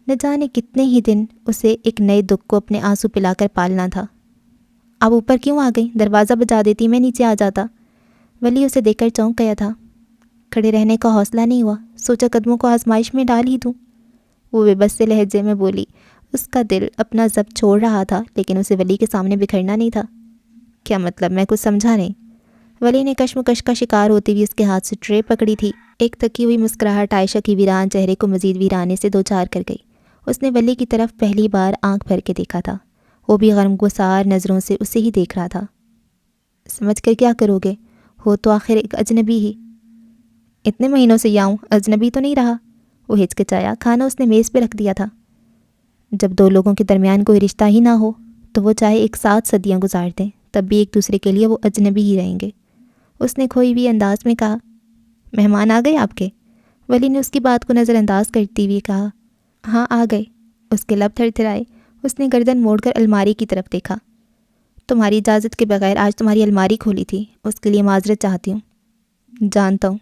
نہ جانے کتنے ہی دن اسے ایک نئے دکھ کو اپنے آنسو پلا کر پالنا تھا۔ اب اوپر کیوں آ گئی؟ دروازہ بجا دیتی، میں نیچے آ جاتا۔ ولی اسے دیکھ کر چونک گیا تھا، کھڑے رہنے کا حوصلہ نہیں ہوا، سوچا قدموں کو آزمائش میں ڈال ہی دوں۔ وہ بے بس سے لہجے میں بولی۔ اس کا دل اپنا ضبط چھوڑ رہا تھا لیکن اسے ولی کے سامنے بکھرنا نہیں تھا۔ کیا مطلب؟ میں کچھ سمجھا نہیں۔ ولی نے کشمکش کا شکار ہوتی ہوئی اس کے ہاتھ سے ٹرے پکڑی تھی۔ ایک تکی ہوئی مسکراہٹ عائشہ کی ویران چہرے کو مزید ویرانے سے دوچار کر گئی۔ اس نے ولی کی طرف پہلی بار آنکھ بھر کے دیکھا تھا، وہ بھی غمگسار نظروں سے اسے ہی دیکھ رہا تھا۔ سمجھ کر کیا کرو گے؟ ہو تو آخر ایک اجنبی ہی۔ اتنے مہینوں سے یاؤں، اجنبی تو نہیں رہا؟ وہ ہچکچایا۔ کھانا اس نے میز پہ رکھ دیا تھا۔ جب دو لوگوں کے درمیان کوئی رشتہ ہی نہ ہو تو وہ چاہے ایک ساتھ صدیاں گزار دیں تب بھی ایک دوسرے کے لیے وہ اجنبی ہی رہیں گے، اس نے کھوئی ہوئی انداز میں کہا۔ مہمان آ گئے آپ کے؟ ولی نے اس کی بات کو نظر انداز کرتے ہوئے کہا۔ ہاں آ گئے۔ اس کے لب تھر تھرائے۔ اس نے گردن موڑ کر الماری کی طرف دیکھا۔ تمہاری اجازت کے بغیر آج تمہاری الماری کھولی تھی، اس کے لیے معذرت چاہتی ہوں۔ جانتا ہوں۔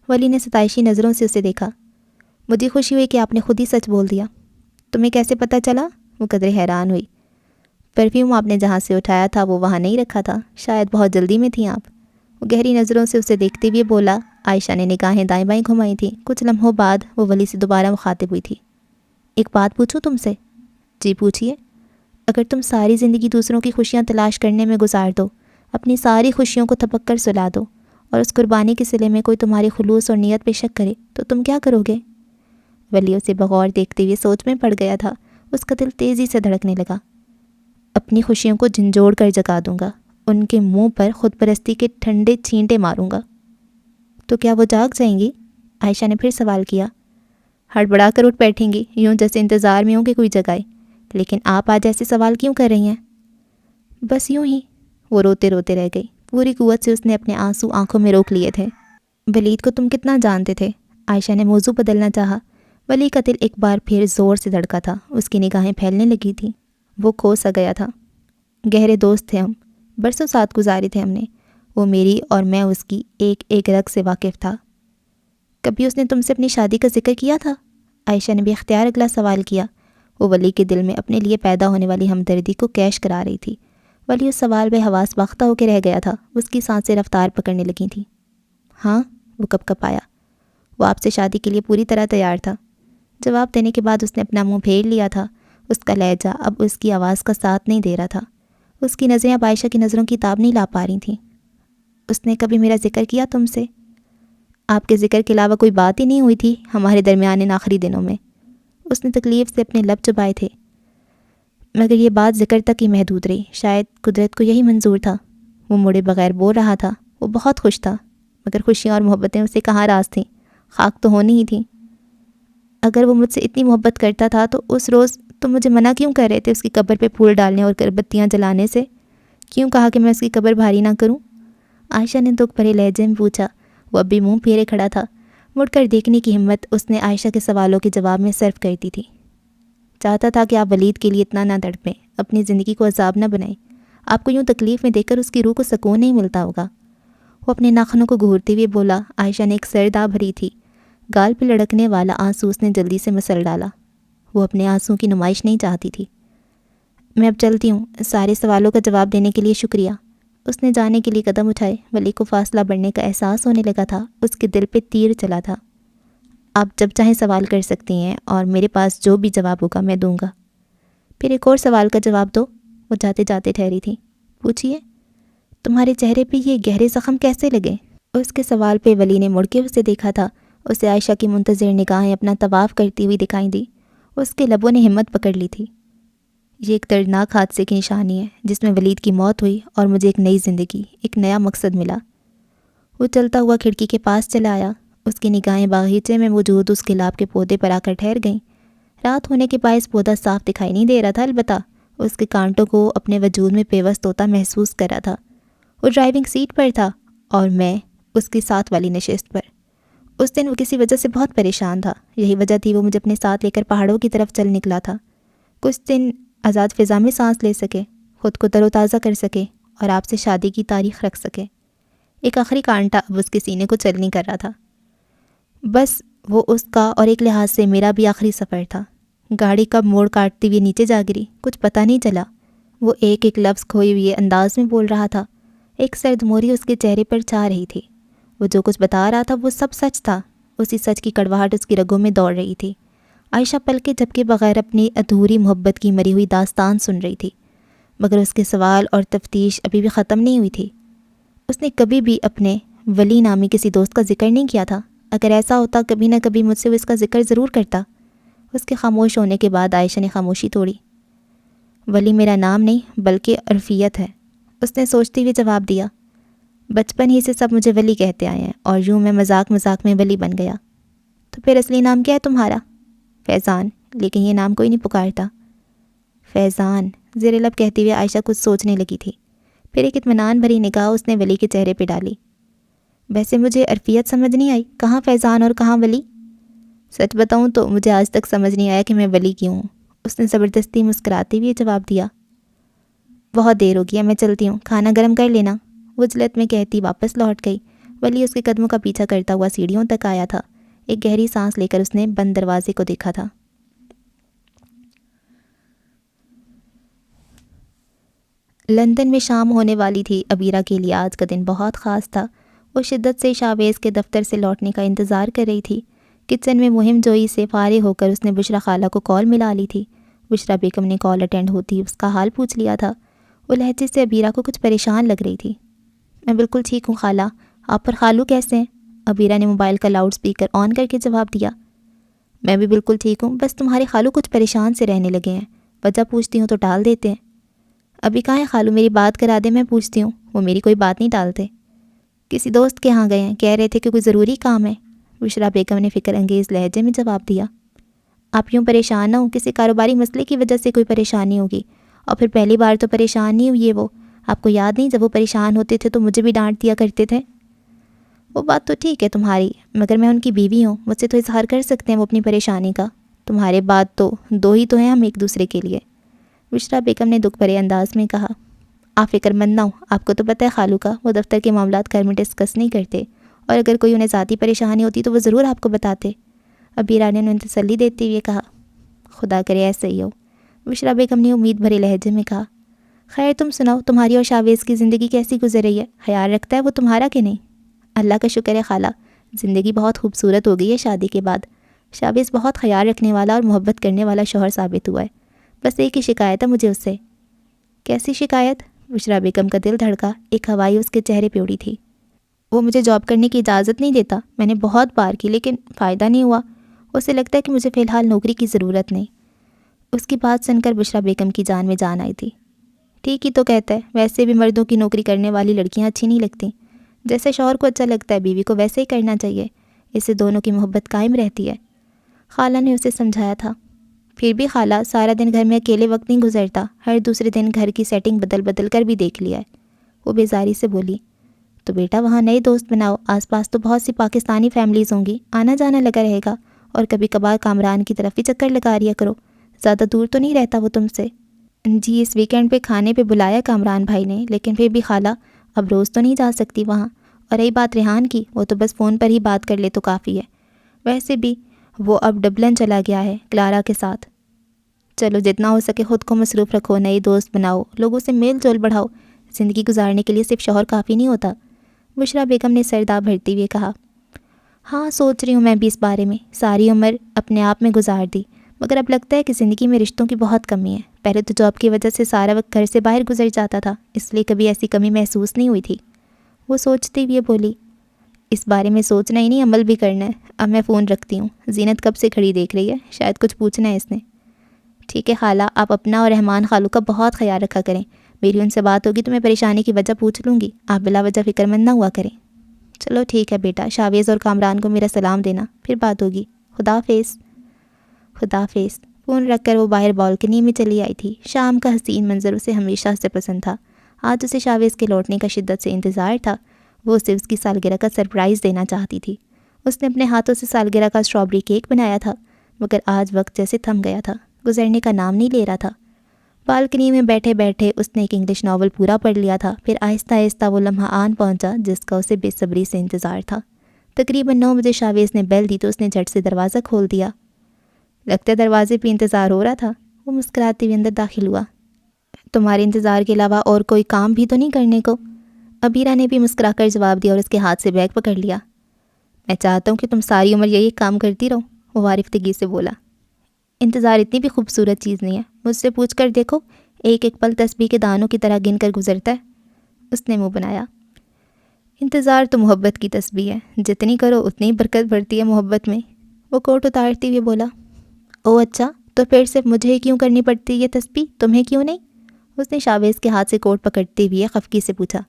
ولی نے ستائشی نظروں سے اسے دیکھا۔ مجھے خوشی ہوئی کہ آپ نے خود ہی سچ بول دیا۔ تمہیں کیسے پتہ چلا؟ وہ قدرے حیران ہوئی۔ پرفیوم آپ نے جہاں سے اٹھایا تھا وہ وہاں نہیں رکھا تھا، شاید بہت جلدی میں تھیں آپ۔ وہ گہری نظروں سے اسے دیکھتے ہوئے بولا۔ عائشہ نے نگاہیں دائیں بائیں گھمائی تھیں۔ کچھ لمحوں بعد وہ ولی سے دوبارہ مخاطب ہوئی تھی۔ ایک بات پوچھوں تم سے؟ جی پوچھیے۔ اگر تم ساری زندگی دوسروں کی خوشیاں تلاش کرنے میں گزار دو، اپنی ساری خوشیوں کو تھپک کر سلا دو، اور اس قربانی کے صلے میں کوئی تمہاری خلوص اور نیت پہ شک کرے تو تم کیا کرو گے؟ ولی اسے بغور دیکھتے ہوئے سوچ میں پڑ گیا تھا۔ اس کا دل تیزی سے دھڑکنے لگا۔ اپنی خوشیوں کو جھنجھوڑ کر جگا دوں گا، ان کے منہ پر خود پرستی کے ٹھنڈے چھینٹے ماروں گا۔ تو کیا وہ جاگ جائیں گی؟ عائشہ نے پھر سوال کیا۔ ہڑبڑا کر اٹھ بیٹھیں گی، یوں جیسے انتظار میں ہوں کہ کوئی جگائے۔ لیکن آپ آج ایسے سوال کیوں کر رہی ہیں؟ بس یوں ہی، وہ روتے روتے رہ گئی۔ پوری قوت سے اس نے اپنے آنسو آنکھوں میں روک لیے تھے۔ ولید کو تم کتنا جانتے تھے؟ عائشہ نے موضوع بدلنا چاہا۔ ولی کا دل ایک بار پھر زور سے دھڑکا تھا۔ اس کی نگاہیں پھیلنے لگی تھیں۔ وہ کھو سا گیا تھا۔ گہرے دوست تھے ہم، برسوں ساتھ گزارے تھے ہم نے۔ وہ میری اور میں اس کی ایک ایک رگ سے واقف تھا۔ کبھی اس نے تم سے اپنی شادی کا ذکر کیا تھا؟ عائشہ نے بھی اختیار اگلا سوال کیا۔ وہ ولی کے دل میں اپنے لیے پیدا ہونے والی ہمدردی کو کیش کرا رہی تھی۔ ولی اس سوال میں حواس باختہ ہو کے رہ گیا تھا۔ اس کی سانسیں رفتار پکڑنے لگی تھیں۔ ہاں، وہ کب کب آیا۔ وہ آپ سے شادی کے لیے پوری طرح تیار تھا۔ جواب دینے کے بعد اس نے اپنا منہ پھیر لیا تھا۔ اس کا لہجہ اب اس کی آواز کا ساتھ نہیں دے رہا تھا۔ اس کی نظریں اب عائشہ کی نظروں کی تاب نہیں لا پا رہی تھیں۔ اس نے کبھی میرا ذکر کیا تم سے؟ آپ کے ذکر کے علاوہ کوئی بات ہی نہیں ہوئی تھی ہمارے درمیان ان آخری دنوں میں۔ اس نے تکلیف سے اپنے لب چبائے تھے، مگر یہ بات ذکر تک ہی محدود رہی۔ شاید قدرت کو یہی منظور تھا۔ وہ مڑے بغیر بول رہا تھا۔ وہ بہت خوش تھا، مگر خوشیاں اور محبتیں اسے کہاں راز تھیں؟ خاک تو ہونی ہی تھیں۔ اگر وہ مجھ سے اتنی محبت کرتا تھا تو اس روز تم مجھے منع کیوں کر رہے تھے اس کی قبر پہ پھول ڈالنے اور بتیاں جلانے سے؟ کیوں کہا کہ میں اس کی قبر بھاری نہ کروں؟ عائشہ نے دکھ بھرے لہجے میں پوچھا۔ وہ اب بھی منہ پھیرے کھڑا تھا۔ مڑ کر دیکھنے کی ہمت اس نے عائشہ کے سوالوں کے جواب میں صرف کرتی تھی۔ چاہتا تھا کہ آپ ولید کے لیے اتنا نہ تڑپیں، اپنی زندگی کو عذاب نہ بنائیں۔ آپ کو یوں تکلیف میں دیکھ کر اس کی روح کو سکون نہیں ملتا ہوگا۔ وہ اپنے ناخنوں کو گھورتے ہوئے بولا۔ عائشہ نے ایک سردا بھری تھی، گال پہ لڑکنے والا آنسو اس نے جلدی سے مسل ڈالا۔ وہ اپنے آنسوں کی نمائش نہیں چاہتی تھی۔ میں اب چلتی ہوں، سارے سوالوں کا جواب دینے کے لیے شکریہ۔ اس نے جانے کے لیے قدم اٹھائے۔ ولی کو فاصلہ بڑھنے کا احساس ہونے لگا تھا۔ اس کے دل پہ تیر چلا تھا۔ آپ جب چاہیں سوال کر سکتی ہیں، اور میرے پاس جو بھی جواب ہوگا میں دوں گا۔ پھر ایک اور سوال کا جواب دو، وہ جاتے جاتے ٹھہری تھی۔ پوچھیے، تمہارے چہرے پہ یہ گہرے زخم کیسے لگے؟ اس کے سوال پہ ولی نے مڑ کے اسے دیکھا تھا۔ اسے عائشہ کی منتظر نگاہیں اپنا طواف کرتی ہوئی دکھائی دی۔ اس کے لبوں نے ہمت پکڑ لی تھی۔ یہ ایک دردناک حادثے کی نشانی ہے جس میں ولید کی موت ہوئی اور مجھے ایک نئی زندگی، ایک نیا مقصد ملا۔ وہ چلتا ہوا کھڑکی کے پاس چلا آیا۔ اس کی نگاہیں باغیچے میں موجود اس گلاب کے پودے پر آ کر ٹھہر گئیں۔ رات ہونے کے باعث پودا صاف دکھائی نہیں دے رہا تھا، البتہ اس کے کانٹوں کو اپنے وجود میں پیوست ہوتا محسوس کر رہا تھا۔ وہ ڈرائیونگ سیٹ پر تھا اور میں اس کی ساتھ والی نشست پر۔ اس دن وہ کسی وجہ سے بہت پریشان تھا۔ یہی وجہ تھی وہ مجھے اپنے ساتھ لے کر پہاڑوں کی طرف چل نکلا تھا۔ کچھ دن آزاد فضا میں سانس لے سکے، خود کو تر و تازہ کر سکے اور آپ سے شادی کی تاریخ رکھ سکے۔ ایک آخری کانٹا اب اس کے سینے کو چل نہیں کر رہا تھا۔ بس وہ اس کا اور ایک لحاظ سے میرا بھی آخری سفر تھا۔ گاڑی کب موڑ کاٹتی ہوئی نیچے جا گری کچھ پتہ نہیں چلا۔ وہ ایک ایک لفظ کھوئے ہوئے انداز میں بول رہا تھا۔ ایک سرد موری اس کے چہرے پر چھا رہی تھی۔ وہ جو کچھ بتا رہا تھا وہ سب سچ تھا۔ اسی سچ کی کڑواہٹ اس کی رگوں میں دوڑ رہی تھی۔ عائشہ پلکیں جھپکے بغیر اپنی ادھوری محبت کی مری ہوئی داستان سن رہی تھی، مگر اس کے سوال اور تفتیش ابھی بھی ختم نہیں ہوئی تھی۔ اس نے کبھی بھی اپنے ولی نامی کسی دوست کا ذکر نہیں کیا تھا۔ اگر ایسا ہوتا کبھی نہ کبھی مجھ سے وہ اس کا ذکر ضرور کرتا۔ اس کے خاموش ہونے کے بعد عائشہ نے خاموشی توڑی۔ ولی میرا نام نہیں بلکہ عرفیت ہے، اس نے سوچتے ہوئے جواب دیا۔ بچپن ہی سے سب مجھے ولی کہتے آئے ہیں اور یوں میں مذاق مذاق میں ولی بن گیا۔ تو پھر اصلی نام کیا ہے تمہارا؟ فیضان، لیکن یہ نام کوئی نہیں پکارتا۔ فیضان، زیر لب کہتے ہوئے عائشہ کچھ سوچنے لگی تھی۔ پھر ایک اطمینان بھری نگاہ اس نے ولی کے چہرے پہ ڈالی۔ ویسے مجھے عرفیت سمجھ نہیں آئی، کہاں فیضان اور کہاں ولی؟ سچ بتاؤں تو مجھے آج تک سمجھ نہیں آیا کہ میں ولی کیوں ہوں، اس نے زبردستی مسکراتے ہوئے جواب دیا۔ بہت دیر ہو گیا، میں چلتی ہوں، کھانا گرم کر لینا، وہ جلت میں کہتی واپس لوٹ گئی۔ ولی اس کے قدموں کا پیچھا کرتا ہوا سیڑھیوں تک آیا تھا۔ ایک گہری سانس لے کر اس نے بند دروازے کو دیکھا تھا۔ لندن میں شام ہونے والی تھی۔ ابیرہ کے لیے آج کا دن بہت خاص تھا۔ وہ شدت سے شاویز کے دفتر سے لوٹنے کا انتظار کر رہی تھی۔ کچن میں مہم جوئی سے فارغ ہو کر اس نے بشرا خالہ کو کال ملا لی تھی۔ بشرا بیگم نے کال اٹینڈ ہوتی اس کا حال پوچھ لیا تھا۔ وہ لہجے سے ابیرہ کو کچھ پریشان لگ رہی تھی۔ میں بالکل ٹھیک ہوں خالہ، آپ اور خالو کیسے ہیں؟ ابیرہ نے موبائل کا لاؤڈ سپیکر آن کر کے جواب دیا۔ میں بھی بالکل ٹھیک ہوں، بس تمہارے خالو کچھ پریشان سے رہنے لگے ہیں، وجہ پوچھتی ہوں تو ٹال دیتے ہیں۔ ابھی کہاں ہے خالو، میری بات کرا دے، میں پوچھتی ہوں۔ وہ میری کوئی بات نہیں ٹالتے۔ کسی دوست کے ہاں گئے ہیں، کہہ رہے تھے کہ کوئی ضروری کام ہے، بشریٰ بیگم نے فکر انگیز لہجے میں جواب دیا۔ آپ یوں پریشان نہ ہوں، کسی کاروباری مسئلے کی وجہ سے کوئی پریشانی ہوگی، اور پھر پہلی بار تو پریشان نہیں ہوئی ہے وہ۔ آپ کو یاد نہیں جب وہ پریشان ہوتے تھے تو مجھے بھی ڈانٹ دیا کرتے تھے؟ وہ بات تو ٹھیک ہے تمہاری، مگر میں ان کی بیوی ہوں، مجھ سے تو اظہار کر سکتے ہیں وہ اپنی پریشانی کا۔ تمہارے بعد تو دو ہی تو ہیں ہم ایک دوسرے کے لیے، بشریٰ بیگم نے دکھ بھرے انداز میں کہا۔ آپ فکر مند نہ ہو، آپ کو تو پتہ ہے خالو کا، وہ دفتر کے معاملات گھر میں ڈسکس نہیں کرتے، اور اگر کوئی انہیں ذاتی پریشانی ہوتی تو وہ ضرور آپ کو بتاتے۔ ابیرہ نے انہیں تسلی دیتے ہوئے کہا۔ خدا کرے ایسا ہی ہو، بشریٰ بیگم نے امید بھرے لہجے میں کہا۔ خیر تم سناؤ، تمہاری اور شاویز کی زندگی کیسی گزر رہی ہے؟ خیال رکھتا ہے وہ تمہارا کہ نہیں؟ اللہ کا شکر ہے خالہ، زندگی بہت خوبصورت ہو گئی ہے شادی کے بعد۔ شاویز بہت خیال رکھنے والا اور محبت کرنے والا شوہر ثابت ہوا ہے، بس ایک ہی شکایت ہے مجھے اس سے۔ کیسی شکایت؟ بشریٰ بیگم کا دل دھڑکا، ایک ہوائی اس کے چہرے پہ اڑی تھی۔ وہ مجھے جاب کرنے کی اجازت نہیں دیتا، میں نے بہت بار کی لیکن فائدہ نہیں ہوا، اسے لگتا ہے کہ مجھے فی الحال نوکری کی ضرورت نہیں۔ اس کی بات سن کر بشریٰ بیگم کی جان میں جان آئی تھی۔ ٹھیک ہی تو کہتا ہے، ویسے بھی مردوں کی نوکری کرنے والی لڑکیاں اچھی نہیں لگتیں، جیسے شوہر کو اچھا لگتا ہے بیوی کو ویسے ہی کرنا چاہیے، اس سے دونوں کی محبت قائم رہتی ہے، خالہ نے اسے سمجھایا تھا۔ پھر بھی خالہ، سارا دن گھر میں اکیلے وقت نہیں گزرتا، ہر دوسرے دن گھر کی سیٹنگ بدل بدل کر بھی دیکھ لیا ہے، وہ بیزاری سے بولی۔ تو بیٹا وہاں نئے دوست بناؤ، آس پاس تو بہت سی پاکستانی فیملیز ہوں گی، آنا جانا لگا رہے گا، اور کبھی کبھار کامران کی طرف بھی چکر لگا لیا کرو، زیادہ دور تو نہیں رہتا وہ تم سے؟ جی اس ویکینڈ پہ کھانے پہ بلایا کامران بھائی نے، لیکن پھر بھی خالہ اب روز تو نہیں جا سکتی وہاں، اور رہی بات ریحان کی، وہ تو بس فون پر ہی بات کر لے تو کافی ہے، ویسے بھی وہ اب ڈبلن چلا گیا ہے کلارا کے ساتھ۔ چلو جتنا ہو سکے خود کو مصروف رکھو، نئے دوست بناؤ، لوگوں سے میل جول بڑھاؤ، زندگی گزارنے کے لیے صرف شوہر کافی نہیں ہوتا، بشریٰ بیگم نے سر داء بھرتے ہوئے کہا۔ ہاں سوچ رہی ہوں میں بھی اس بارے میں، ساری عمر اپنے آپ میں گزار دی، مگر اب لگتا ہے کہ زندگی میں رشتوں کی بہت کمی ہے، پہلے تو جاب کی وجہ سے سارا وقت گھر سے باہر گزر جاتا تھا، اس لیے کبھی ایسی کمی محسوس نہیں ہوئی تھی، وہ سوچتی ہوئے بولی۔ اس بارے میں سوچنا ہی نہیں، عمل بھی کرنا ہے۔ اب میں فون رکھتی ہوں، زینت کب سے کھڑی دیکھ رہی ہے، شاید کچھ پوچھنا ہے اس نے۔ ٹھیک ہے خالہ، آپ اپنا اور رحمان خالو کا بہت خیال رکھا کریں، میری ان سے بات ہوگی تو میں پریشانی کی وجہ پوچھ لوں گی، آپ بلا وجہ فکر مند نہ ہوا کریں۔ چلو ٹھیک ہے بیٹا، شاویز اور کامران کو میرا سلام دینا، پھر بات ہوگی، خدا حافظ۔ خدا حافظ۔ فون رکھ کر وہ باہر بالکنی میں چلی آئی تھی۔ شام کا حسین منظر اسے ہمیشہ سے پسند تھا، آج اسے شاویز کے لوٹنے کا شدت سے انتظار تھا، وہ اسے اس کی سالگرہ کا سرپرائز دینا چاہتی تھی۔ اس نے اپنے ہاتھوں سے سالگرہ کا اسٹرابری کیک بنایا تھا، مگر آج وقت جیسے تھم گیا تھا، گزرنے کا نام نہیں لے رہا تھا۔ بالکنی میں بیٹھے بیٹھے اس نے ایک انگلش ناول پورا پڑھ لیا تھا، پھر آہستہ آہستہ وہ لمحہ آن پہنچا جس کا اسے بے صبری سے انتظار تھا۔ تقریباً 9 بجے شاویز نے بیل دی تو اس نے جھٹ سے دروازہ کھول دیا۔ لگتا ہے دروازے پہ انتظار ہو رہا تھا، وہ مسکراتے ہوئے اندر داخل ہوا۔ تمہارے انتظار کے علاوہ اور کوئی کام بھی تو نہیں کرنے کو؟ ابیرہ نے بھی مسکرا کر جواب دیا اور اس کے ہاتھ سے بیگ پکڑ لیا۔ میں چاہتا ہوں کہ تم ساری عمر یہی کام کرتی رہو، وہ وارفتگی سے بولا۔ انتظار اتنی بھی خوبصورت چیز نہیں ہے، مجھ سے پوچھ کر دیکھو، ایک ایک پل تسبیح کے دانوں کی طرح گن کر گزرتا ہے، اس نے منہ بنایا۔ انتظار تو محبت کی تسبیح ہے، جتنی کرو اتنی برکت بڑھتی ہے محبت میں، وہ کوٹ اتارتے ہوئے بولا۔ او اچھا، تو پھر صرف مجھے ہی کیوں کرنی پڑتی یہ تسبیح، تمہیں کیوں نہیں؟ اس نے شاویز کے ہاتھ سے کوٹ پکڑتے ہوئے خفگی سے پوچھا۔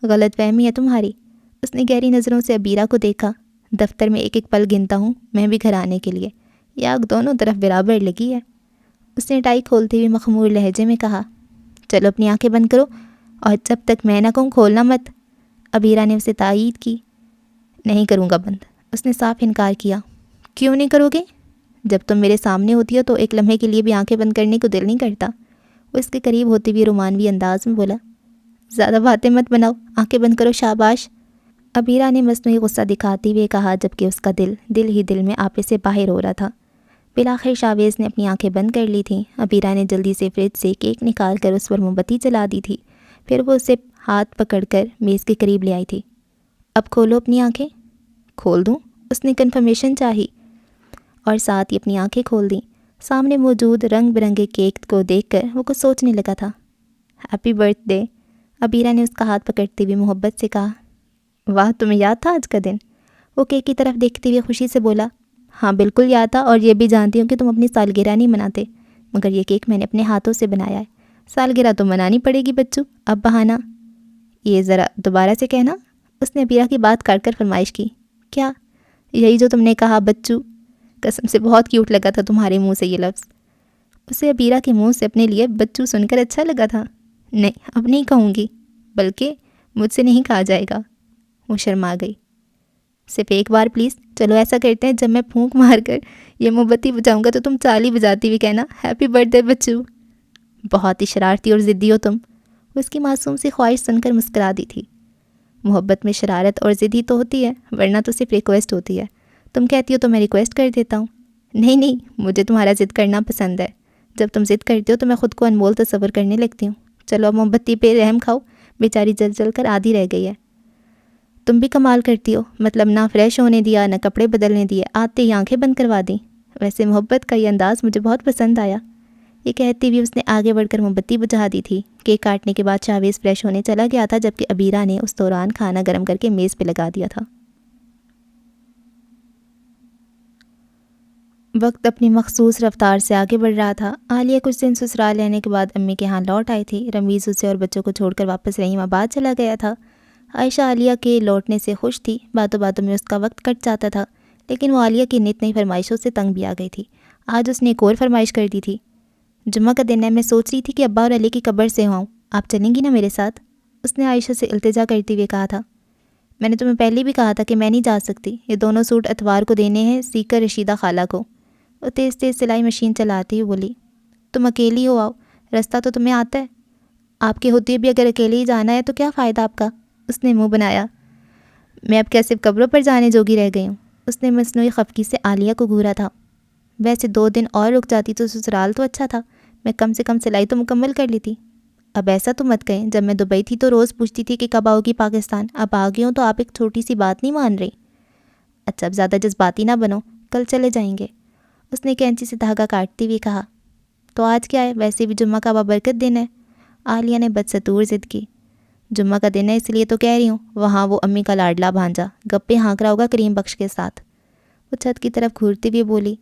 غلط فہمی ہے تمہاری، اس نے گہری نظروں سے ابیرہ کو دیکھا۔ دفتر میں ایک ایک پل گنتا ہوں میں بھی گھر آنے کے لیے، یہ آگ دونوں طرف برابر لگی ہے، اس نے ٹائی کھولتے ہوئے مخمور لہجے میں کہا۔ چلو اپنی آنکھیں بند کرو، اور جب تک میں نہ کہوں کھولنا مت، ابیرہ نے اسے تائید کی۔ نہیں کروں گا بند، اس نے صاف انکار کیا۔ کیوں نہیں کرو گے؟ جب تم میرے سامنے ہوتی ہو تو ایک لمحے کے لیے بھی آنکھیں بند کرنے کو دل نہیں کرتا، وہ اس کے قریب ہوتے ہوئے رومانوی انداز میں بولا۔ زیادہ باتیں مت بناؤ، آنکھیں بند کرو، شاباش، ابیرہ نے مصنوعی غصہ دکھاتے ہوئے کہا، جبکہ اس کا دل ہی دل میں آپے سے باہر ہو رہا تھا۔ بالآخر شاویز نے اپنی آنکھیں بند کر لی تھیں۔ ابیرہ نے جلدی سے فریج سے کیک نکال کر اس پر موم بتی جلا دی تھی، پھر وہ اسے ہاتھ پکڑ کر میز کے قریب لے آئی تھی۔ اب کھولو اپنی آنکھیں۔ کھول دوں؟ اس نے کنفرمیشن چاہی، اور ساتھ ہی اپنی آنکھیں کھول دیں۔ سامنے موجود رنگ برنگے کیک کو دیکھ کر وہ کچھ سوچنے لگا تھا۔ Happy birth day. عبیرہ نے اس کا ہاتھ پکڑتے ہوئے محبت سے کہا۔ واہ، تمہیں یاد تھا آج کا دن؟ وہ کیک کی طرف دیکھتے ہوئے خوشی سے بولا۔ ہاں بالکل یاد تھا، اور یہ بھی جانتی ہوں کہ تم اپنی سالگرہ نہیں مناتے، مگر یہ کیک میں نے اپنے ہاتھوں سے بنایا ہے۔ سالگرہ تو منانی پڑے گی بچو، اب بہانہ۔ یہ ذرا دوبارہ سے کہنا، اس نے عبیرہ کی بات کاٹ کر فرمائش کی۔ کیا؟ یہی جو تم نے کہا بچو، قسم سے بہت کیوٹ لگا تھا تمہارے منہ سے یہ لفظ۔ اسے عبیرہ کے منہ سے اپنے لیے بچو سن کر اچھا لگا تھا۔ نہیں، اب نہیں کہوں گی، بلکہ مجھ سے نہیں کہا جائے گا۔ وہ شرما گئی۔ صرف ایک بار پلیز۔ چلو ایسا کرتے ہیں، جب میں پھونک مار کر یہ موم بتی بجاؤں گا تو تم تالی بجاتی ہوئی کہنا ہیپی برتھ ڈے بچو۔ بہت ہی شرارتی اور ضدی ہو تم۔ وہ اس کی معصوم سی خواہش سن کر مسکرا دی تھی۔ محبت میں شرارت اور ضدی تو ہوتی ہے، ورنہ تو صرف ریکویسٹ ہوتی ہے۔ تم کہتی ہو تو میں ریکویسٹ کر دیتا ہوں۔ نہیں نہیں، مجھے تمہارا ضد کرنا پسند ہے۔ جب تم ضد کرتے ہو تو میں خود کو انمول تصور کرنے لگتی ہوں۔ چلو اب موم بتی پہ رحم کھاؤ، بیچاری جل جل کر آدھی رہ گئی ہے۔ تم بھی کمال کرتی ہو، مطلب نہ فریش ہونے دیا، نہ کپڑے بدلنے دیے، آتے ہی آنکھیں بند کروا دیں۔ ویسے محبت کا یہ انداز مجھے بہت پسند آیا۔ یہ کہتے ہوئے اس نے آگے بڑھ کر موم بتی بجھا دی تھی۔ کیک کاٹنے کے بعد شاویز فریش ہونے چلا گیا تھا، جبکہ عبیرہ نے اس دوران کھانا گرم کر کے میز پہ لگا دیا تھا۔ وقت اپنی مخصوص رفتار سے آگے بڑھ رہا تھا۔ عالیہ کچھ دن سسرال لینے کے بعد امی کے ہاں لوٹ آئی تھی۔ رمیز اسے اور بچوں کو چھوڑ کر واپس رحیم آباد چلا گیا تھا۔ عائشہ عالیہ کے لوٹنے سے خوش تھی، باتوں باتوں میں اس کا وقت کٹ جاتا تھا، لیکن وہ عالیہ کی نت نئی فرمائشوں سے تنگ بھی آ گئی تھی۔ آج اس نے ایک اور فرمائش کر دی تھی۔ جمعہ کا دن ہے، میں سوچ رہی تھی کہ ابا اور علی کی قبر سے ہوں، آپ چلیں گی نا میرے ساتھ؟ اس نے عائشہ سے التجا کرتے ہوئے کہا تھا۔ میں نے تمہیں پہلے بھی کہا تھا کہ میں نہیں جا سکتی، یہ دونوں سوٹ اتوار کو دینے ہیں، سیکھ کر رشیدہ خالہ کو۔ وہ تیز تیز سلائی مشین چلاتی ہوئی بولی۔ تم اکیلی ہو، آؤ، رستہ تو تمہیں آتا ہے۔ آپ کے ہوتے بھی اگر اکیلے ہی جانا ہے تو کیا فائدہ آپ کا؟ اس نے منہ بنایا۔ میں اب کیا صرف قبروں پر جانے جوگی رہ گئی ہوں؟ اس نے مصنوعی خفگی سے عالیہ کو گھورا تھا۔ ویسے 2 دن اور رک جاتی تو سسرال تو اچھا تھا، میں کم سے کم سلائی تو مکمل کر لیتی۔ اب ایسا تو مت کہیں، جب میں دبئی تھی تو روز پوچھتی تھی کہ کب آؤ گی پاکستان، اب آ گئی ہوں تو آپ ایک چھوٹی سی بات نہیں مان رہی۔ اچھا اب زیادہ جذباتی نہ بنو، کل چلے جائیں گے، اس نے کینچی سے دھاگا کاٹتے ہوئے کہا۔ تو آج کیا ہے؟ ویسے بھی جمعہ کا بابرکت دن ہے۔ عالیہ نے بدستور ضد کی۔ جمعہ کا دن ہے اس لیے تو کہہ رہی ہوں، وہاں وہ امی کا لاڈلا بھانجا گپے ہانک رہا ہوگا کریم بخش کے ساتھ۔ وہ چھت کی طرف گھورتے ہوئے بولی۔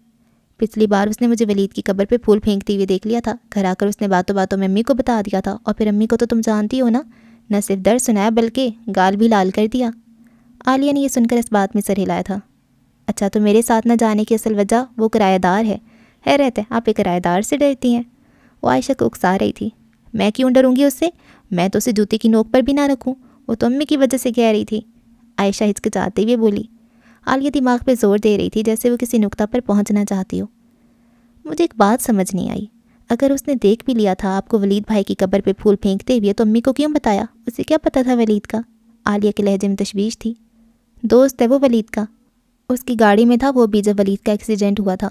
پچھلی بار اس نے مجھے ولید کی قبر پہ پھول پھینکتے ہوئے دیکھ لیا تھا، گھر آ کر اس نے باتوں باتوں میں امی کو بتا دیا تھا، اور پھر امی کو تو تم جانتی ہو نا، نہ صرف درد سنایا بلکہ گال بھی لال کر دیا۔ عالیہ نے یہ سن کر اس بات میں سر ہلایا تھا۔ اچھا تو میرے ساتھ نہ جانے کی اصل وجہ وہ کرایہ دار ہے؟ حیرت ہے، آپ ایک کرایہ دار سے ڈرتی ہیں؟ وہ عائشہ کو اکسا رہی تھی۔ میں کیوں ڈروں گی اس سے؟ میں تو اسے جوتے کی نوک پر بھی نہ رکھوں، وہ تو امی کی وجہ سے کہہ رہی تھی۔ عائشہ ہچکچاتے ہوئے بولی۔ عالیہ دماغ پہ زور دے رہی تھی جیسے وہ کسی نقطہ پر پہنچنا چاہتی ہو۔ مجھے ایک بات سمجھ نہیں آئی، اگر اس نے دیکھ بھی لیا تھا آپ کو ولید بھائی کی قبر پہ پھول پھینکتے ہوئے تو امی کو کیوں بتایا؟ اسے کیا پتہ تھا ولید کا؟ عالیہ کے لہجے میں تشویش تھی۔ دوست ہے وہ ولید کا، اس کی گاڑی میں تھا وہ بھی جب ولید کا ایکسیڈنٹ ہوا تھا۔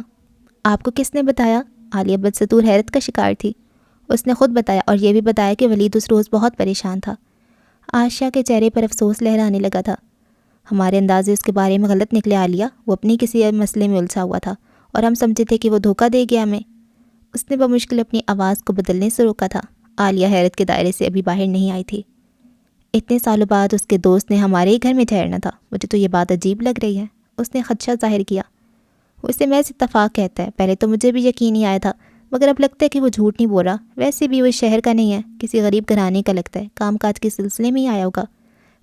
آپ کو کس نے بتایا؟ عالیہ بدستور حیرت کا شکار تھی۔ اس نے خود بتایا، اور یہ بھی بتایا کہ ولید اس روز بہت پریشان تھا۔ عائشہ کے چہرے پر افسوس لہرانے لگا تھا۔ ہمارے اندازے اس کے بارے میں غلط نکلے عالیہ، وہ اپنی کسی مسئلے میں الجھا ہوا تھا اور ہم سمجھے تھے کہ وہ دھوکہ دے گیا ہمیں۔ اس نے بمشکل اپنی آواز کو بدلنے سے روکا تھا۔ عالیہ حیرت کے دائرے سے ابھی باہر نہیں آئی تھی۔ اتنے سالوں بعد اس کے دوست نے ہمارے ہی گھر میں ٹھہرنا تھا، مجھے تو یہ بات عجیب لگ رہی ہے، اس نے خدشہ ظاہر کیا۔ وہ اسے محض اتفاق کہتا ہے، پہلے تو مجھے بھی یقین نہیں آیا تھا، مگر اب لگتا ہے کہ وہ جھوٹ نہیں بول رہا۔ ویسے بھی وہ اس شہر کا نہیں ہے، کسی غریب گھرانے کا لگتا ہے، کام کاج کے سلسلے میں ہی آیا ہوگا۔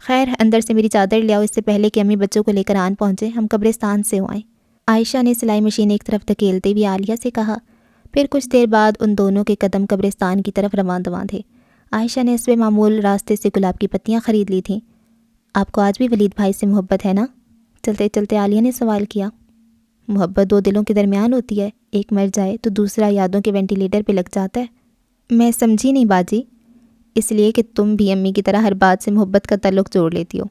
خیر اندر سے میری چادر لے آؤ، اس سے پہلے کہ امی بچوں کو لے کر آن پہنچے، ہم قبرستان سے ہوئیں۔ عائشہ نے سلائی مشین ایک طرف دھکیلتے ہوئے عالیہ سے کہا۔ پھر کچھ دیر بعد ان دونوں کے قدم قبرستان کی طرف رواں دواں تھے۔ عائشہ نے حسب معمول راستے سے گلاب کی پتیاں خرید لی تھیں۔ آپ کو آج بھی ولید بھائی سے محبت ہے نا؟ چلتے چلتے عالیہ نے سوال کیا۔ محبت 2 دلوں کے درمیان ہوتی ہے، ایک مر جائے تو دوسرا یادوں کے وینٹیلیٹر پہ لگ جاتا ہے۔ میں سمجھی نہیں باجی۔ اس لیے کہ تم بھی امی کی طرح ہر بات سے محبت کا تعلق جوڑ لیتی ہو۔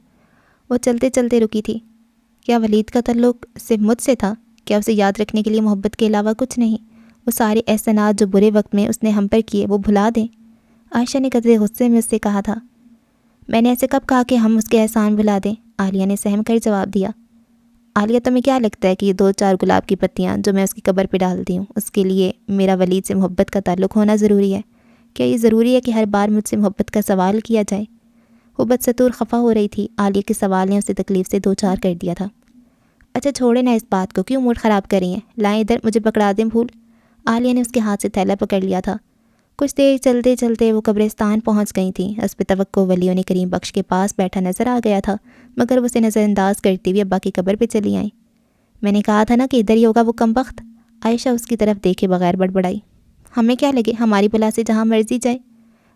وہ چلتے چلتے رکی تھی۔ کیا ولید کا تعلق صرف مجھ سے تھا؟ کیا اسے یاد رکھنے کے لیے محبت کے علاوہ کچھ نہیں؟ وہ سارے احسانات جو برے وقت میں اس نے ہم پر کیے وہ بھلا دیں؟ عائشہ نے قدرے غصے میں اس سے کہا تھا۔ میں نے ایسے کب کہا کہ ہم اس کے احسان بھلا دیں؟ عالیہ نے سہم کر جواب دیا۔ عالیہ تمہیں کیا لگتا ہے کہ یہ 2-4 گلاب کی پتیاں جو میں اس کی قبر پہ ڈالتی ہوں، اس کے لیے میرا ولید سے محبت کا تعلق ہونا ضروری ہے؟ کیا یہ ضروری ہے کہ ہر بار مجھ سے محبت کا سوال کیا جائے؟ وہ بدستور خفا ہو رہی تھی۔ عالیہ کے سوال نے اسے تکلیف سے دو چار کر دیا تھا۔ اچھا چھوڑے نا اس بات کو، کیوں موڈ خراب کر رہی ہیں؟ لائیں ادھر، مجھے پکڑا دیں پھول۔ عالیہ نے اس کے ہاتھ سے تھیلا پکڑ لیا تھا۔ کچھ دیر چلتے چلتے وہ قبرستان پہنچ گئی تھیں۔ حسب توقع ولیوں نے کریم بخش کے پاس بیٹھا نظر آ گیا تھا، مگر وہ اسے نظر انداز کرتی ہوئی ابا کی قبر پہ چلی آئیں۔ میں نے کہا تھا نا کہ ادھر ہی ہوگا وہ کمبخت۔ عائشہ اس کی طرف دیکھے بغیر بڑبڑائی۔ ہمیں کیا لگے، ہماری بلا سے جہاں مرضی جائے۔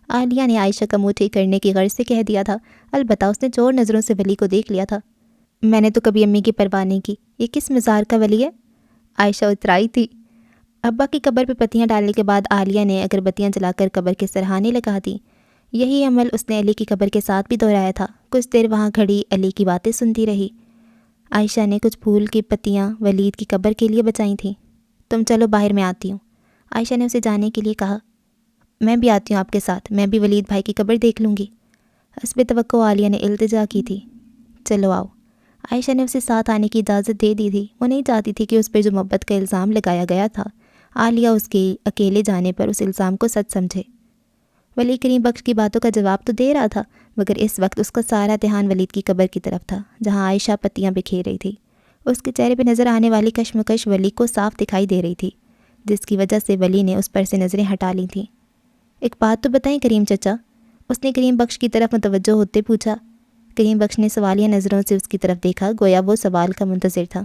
عالیہ نے عائشہ کا منہ ٹھیک کرنے کی غرض سے کہہ دیا تھا، البتہ اس نے چور نظروں سے ولی کو دیکھ لیا تھا۔ میں نے تو کبھی امی کی پرواہ نہیں کی، یہ کس مزار کا ولی ہے؟ عائشہ اترائی تھی۔ ابا کی قبر پہ پتیاں ڈالنے کے بعد عالیہ نے اگربتیاں جلا کر قبر کے سرہانے لگا دیں۔ یہی عمل اس نے علی کی قبر کے ساتھ بھی دہرایا تھا۔ کچھ دیر وہاں کھڑی علی کی باتیں سنتی رہی۔ عائشہ نے کچھ پھول کی پتیاں ولید کی قبر کے لیے بچائی تھیں۔ تم چلو باہر، میں آتی ہوں۔ عائشہ نے اسے جانے کے لیے کہا۔ میں بھی آتی ہوں آپ کے ساتھ، میں بھی ولید بھائی کی قبر دیکھ لوں گی۔ حسب توقع عالیہ نے التجا کی تھی۔ چلو آؤ۔ عائشہ نے اسے ساتھ آنے کی اجازت دے دی تھی۔ وہ نہیں چاہتی تھی کہ اس پر جو محبت کا الزام لگایا گیا تھا، عالیہ اس کے اکیلے جانے پر اس الزام کو سچ سمجھے۔ ولی کریم بخش کی باتوں کا جواب تو دے رہا تھا، مگر اس وقت اس کا سارا دھیان ولید کی قبر کی طرف تھا، جہاں عائشہ پتیاں بکھیر رہی تھی۔ اس کے چہرے پہ نظر آنے والی کشمکش ولی کو صاف دکھائی دے رہی تھی، جس کی وجہ سے ولی نے اس پر سے نظریں ہٹا لی تھیں۔ ایک بات تو بتائیں کریم چچا، اس نے کریم بخش کی طرف متوجہ ہوتے پوچھا۔ کریم بخش نے سوالیہ نظروں سے اس کی طرف دیکھا، گویا وہ سوال کا منتظر تھا۔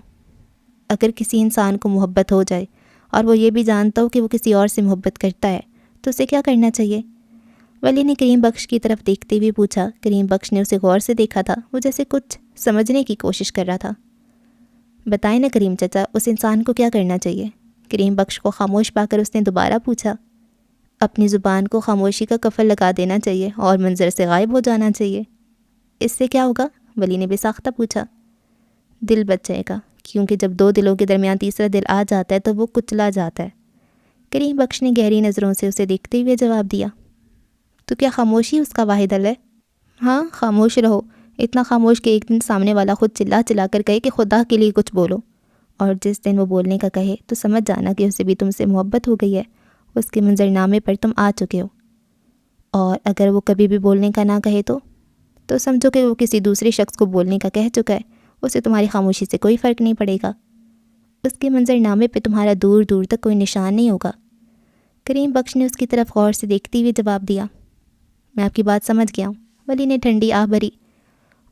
اگر کسی انسان کو محبت ہو جائے اور وہ یہ بھی جانتا ہو کہ وہ کسی اور سے محبت کرتا ہے تو اسے کیا کرنا چاہیے؟ ولی نے کریم بخش کی طرف دیکھتے ہوئے پوچھا۔ کریم بخش نے اسے غور سے دیکھا تھا، وہ جیسے کچھ سمجھنے کی کوشش کر رہا تھا۔ بتائیں نا کریم چچا، اس انسان کو کیا کرنا چاہیے؟ کریم بخش کو خاموش پا کر اس نے دوبارہ پوچھا۔ اپنی زبان کو خاموشی کا کفل لگا دینا چاہیے اور منظر سے غائب ہو جانا چاہیے۔ اس سے کیا ہوگا؟ ولی نے بے ساختہ پوچھا۔ دل بچ جائے گا، کیونکہ جب دو دلوں کے درمیان تیسرا دل آ جاتا ہے تو وہ کچلا جاتا ہے۔ کریم بخش نے گہری نظروں سے اسے دیکھتے ہوئے جواب دیا۔ تو کیا خاموشی اس کا واحد حل ہے؟ ہاں، خاموش رہو، اتنا خاموش کہ ایک دن سامنے والا خود چلا چلا کر کہے کہ خدا کے لیے کچھ بولو، اور جس دن وہ بولنے کا کہے تو سمجھ جانا کہ اسے بھی تم سے محبت ہو گئی ہے، اس کے منظرنامے پر تم آ چکے ہو۔ اور اگر وہ کبھی بھی بولنے کا نہ کہے تو سمجھو کہ وہ کسی دوسرے شخص کو بولنے کا کہہ چکا ہے، اسے تمہاری خاموشی سے کوئی فرق نہیں پڑے گا، اس کے منظرنامے پہ تمہارا دور دور تک کوئی نشان نہیں ہوگا۔ کریم بخش نے اس کی طرف غور سے دیکھتے ہوئے جواب دیا۔ میں آپ کی بات سمجھ گیا ہوں۔ ولی نے ٹھنڈی آہ بھری۔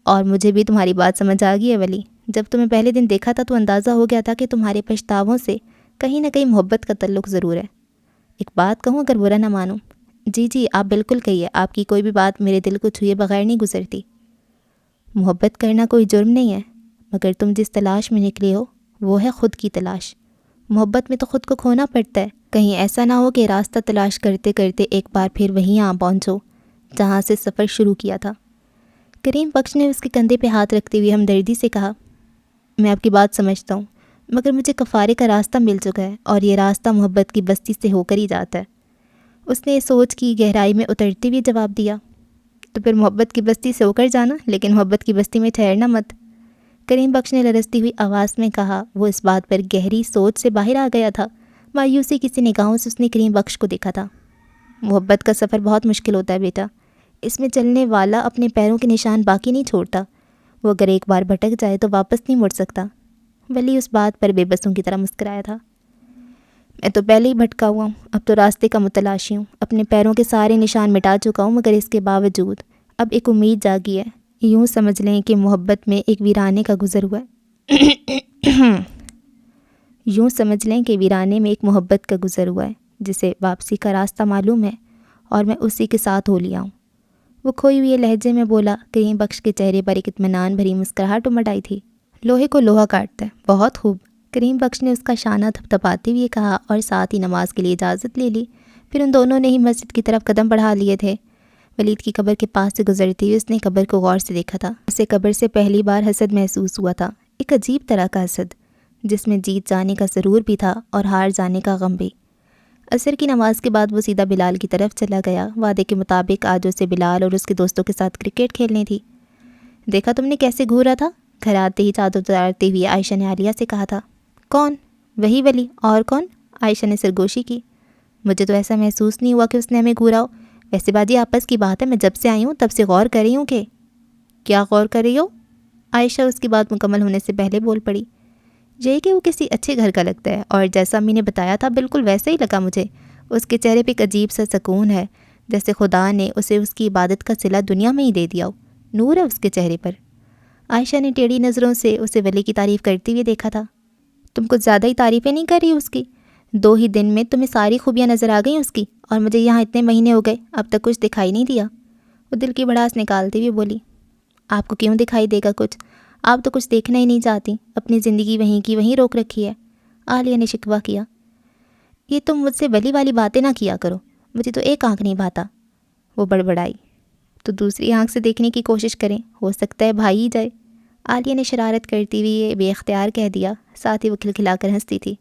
اور مجھے بھی تمہاری بات سمجھ آ گئی ہے ولی، جب تمہیں پہلے دن دیکھا تھا تو اندازہ ہو گیا تھا کہ تمہارے پچھتاووں سے کہیں نہ کہیں محبت کا تعلق ضرور ہے۔ ایک بات کہوں اگر برا نہ مانو؟ جی آپ بالکل کہیے، آپ کی کوئی بھی بات میرے دل کو چھوئے بغیر نہیں گزرتی۔ محبت کرنا کوئی جرم نہیں ہے، مگر تم جس تلاش میں نکلے ہو وہ ہے خود کی تلاش۔ محبت میں تو خود کو کھونا پڑتا ہے، کہیں ایسا نہ ہو کہ راستہ تلاش کرتے کرتے ایک بار پھر وہیں آ پہنچو جہاں سے سفر شروع کیا تھا۔ کریم بخش نے اس کے کندھے پہ ہاتھ رکھتے ہوئے ہمدردی سے کہا۔ میں آپ کی بات سمجھتا ہوں، مگر مجھے کفارے کا راستہ مل چکا ہے، اور یہ راستہ محبت کی بستی سے ہو کر ہی جاتا ہے۔ اس نے سوچ کی گہرائی میں اترتے ہوئے جواب دیا۔ تو پھر محبت کی بستی سے ہو کر جانا، لیکن محبت کی بستی میں ٹھہرنا مت۔ کریم بخش نے لرزتی ہوئی آواز میں کہا۔ وہ اس بات پر گہری سوچ سے باہر آ گیا تھا۔ مایوسی کسی نگاہوں سے اس نے کریم بخش کو دیکھا تھا۔ محبت کا سفر بہت مشکل ہوتا ہے بیٹا، اس میں چلنے والا اپنے پیروں کے نشان باقی نہیں چھوڑتا، وہ اگر ایک بار بھٹک جائے تو واپس نہیں مڑ سکتا۔ ولی اس بات پر بے بسوں کی طرح مسکرایا تھا۔ میں تو پہلے ہی بھٹکا ہوا ہوں، اب تو راستے کا متلاشی ہوں، اپنے پیروں کے سارے نشان مٹا چکا ہوں، مگر اس کے باوجود اب ایک امید جاگی ہے۔ یوں سمجھ لیں کہ محبت میں ایک ویرانے کا گزر ہوا ہے یوں سمجھ لیں کہ ویرانے میں ایک محبت کا گزر ہوا ہے جسے واپسی کا راستہ معلوم ہے، اور میں اسی کے ساتھ ہو لیا ہوں۔ وہ کھوئی ہوئے لہجے میں بولا۔ کریم بخش کے چہرے پر ایک اطمینان بھری مسکراہٹ امڑ آئی تھی۔ لوہے کو لوہا کاٹتا ہے، بہت خوب۔ کریم بخش نے اس کا شانہ تھپتھپاتے ہوئے کہا، اور ساتھ ہی نماز کے لیے اجازت لے لی۔ پھر ان دونوں نے ہی مسجد کی طرف قدم بڑھا لیے تھے۔ ولید کی قبر کے پاس سے گزرتے ہوئے اس نے قبر کو غور سے دیکھا تھا۔ اسے قبر سے پہلی بار حسد محسوس ہوا تھا، ایک عجیب طرح کا حسد، جس میں جیت جانے کا سرور بھی تھا اور ہار جانے کا غم بھی۔ عصر کی نماز کے بعد وہ سیدھا بلال کی طرف چلا گیا۔ وعدے کے مطابق آج اسے بلال اور اس کے دوستوں کے ساتھ کرکٹ کھیلنی تھی۔ دیکھا تم نے کیسے گھورا تھا؟ گھر آتے ہی چادر اتارتے ہوئے عائشہ نے عالیہ سے کہا تھا۔ کون؟ وہی ولی، اور کون؟ عائشہ نے سرگوشی کی۔ مجھے تو ایسا محسوس نہیں ہوا کہ اس نے ہمیں گھورا ہو. ویسے باجی آپس کی بات ہے, میں جب سے آئی ہوں تب سے غور کر رہی ہوں کہ. کیا غور کر رہی ہو؟ عائشہ اس کی بات مکمل ہونے سے پہلے بول پڑی. یہی کہ وہ کسی اچھے گھر کا لگتا ہے, اور جیسا امی نے بتایا تھا بالکل ویسا ہی لگا مجھے. اس کے چہرے پہ ایک عجیب سا سکون ہے, جیسے خدا نے اسے اس کی عبادت کا صلہ دنیا میں ہی دے دیا ہو. نور ہے اس کے چہرے پر. عائشہ نے ٹیڑھی نظروں سے اسے ولی کی تعریف کرتے ہوئے دیکھا تھا. تم کچھ زیادہ ہی تعریفیں نہیں کر رہی اس کی؟ 2 ہی دن میں تمہیں ساری خوبیاں نظر آ گئیں اس کی, اور مجھے یہاں اتنے مہینے ہو گئے اب تک کچھ دکھائی نہیں دیا. وہ دل کی بھڑاس نکالتے ہوئے بولی. آپ کو کیوں دکھائی دے گا کچھ؟ آپ تو کچھ دیکھنا ہی نہیں چاہتی, اپنی زندگی وہیں کی وہیں روک رکھی ہے. عالیہ نے شکوہ کیا. یہ تم مجھ سے ولی والی باتیں نہ کیا کرو, مجھے تو ایک آنکھ نہیں بھاتا. وہ بڑبڑائی. تو دوسری آنکھ سے دیکھنے کی کوشش کریں, ہو سکتا ہے بھائی ہی جائے. عالیہ نے شرارت کرتی ہوئی بے اختیار کہہ دیا, ساتھ ہی وہ کھلکھلا کر ہنستی تھی.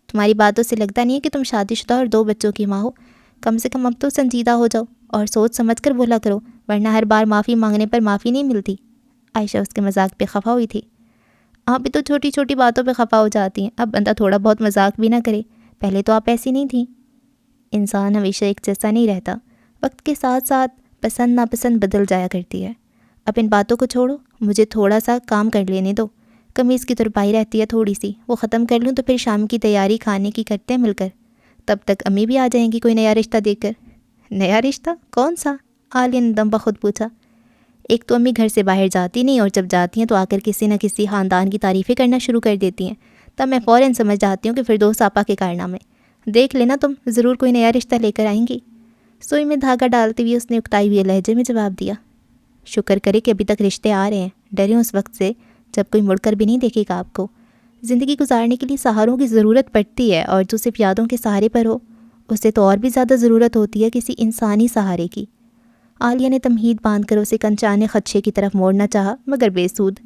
تمہاری باتوں سے لگتا نہیں ہے کہ تم شادی شدہ اور 2 بچوں کی ماں ہو. کم سے کم اب تو سنجیدہ ہو جاؤ اور سوچ سمجھ کر بولا کرو, ورنہ ہر بار معافی مانگنے پر معافی نہیں ملتی. عائشہ اس کے مذاق پہ خفا ہوئی تھی. آپ بھی تو چھوٹی چھوٹی باتوں پہ خفا ہو جاتی ہیں, اب بندہ تھوڑا بہت مذاق بھی نہ کرے. پہلے تو آپ ایسی نہیں تھیں. انسان ہمیشہ ایک جیسا نہیں رہتا, وقت کے ساتھ ساتھ پسند ناپسند بدل جایا کرتی ہے. اب ان باتوں کو چھوڑو, مجھے تھوڑا سا کام کر لینے دو. قمیص کی ترپائی رہتی ہے تھوڑی سی, وہ ختم کر لوں تو پھر شام کی تیاری کھانے کی کرتے ہیں مل کر. تب تک امی بھی آ جائیں گی کوئی نیا رشتہ دیکھ کر. نیا رشتہ کون سا؟ عالیہ نے دم بخود پوچھا. ایک تو امی گھر سے باہر جاتی نہیں, اور جب جاتی ہیں تو آ کر کسی نہ کسی خاندان کی تعریفیں کرنا شروع کر دیتی ہیں. تب میں فوراً سمجھ جاتی ہوں کہ فردوس آپا کے کارنامے. دیکھ لینا تم, ضرور کوئی نیا رشتہ لے کر آئیں گی. سوئی میں دھاگا ڈالتے ہوئے اس نے اکتائی ہوئے لہجے میں جواب دیا. شکر کرے کہ ابھی تک رشتے آ رہے ہیں, ڈرے اس وقت سے جب کوئی مڑ کر بھی نہیں دیکھے گا آپ کو. زندگی گزارنے کے لیے سہاروں کی ضرورت پڑتی ہے, اور جو صرف یادوں کے سہارے پر ہو اسے تو اور بھی زیادہ ضرورت ہوتی ہے کسی انسانی سہارے کی. عالیہ نے تمہید باندھ کر اسے کنچانے خدشے کی طرف موڑنا چاہا, مگر بے سود.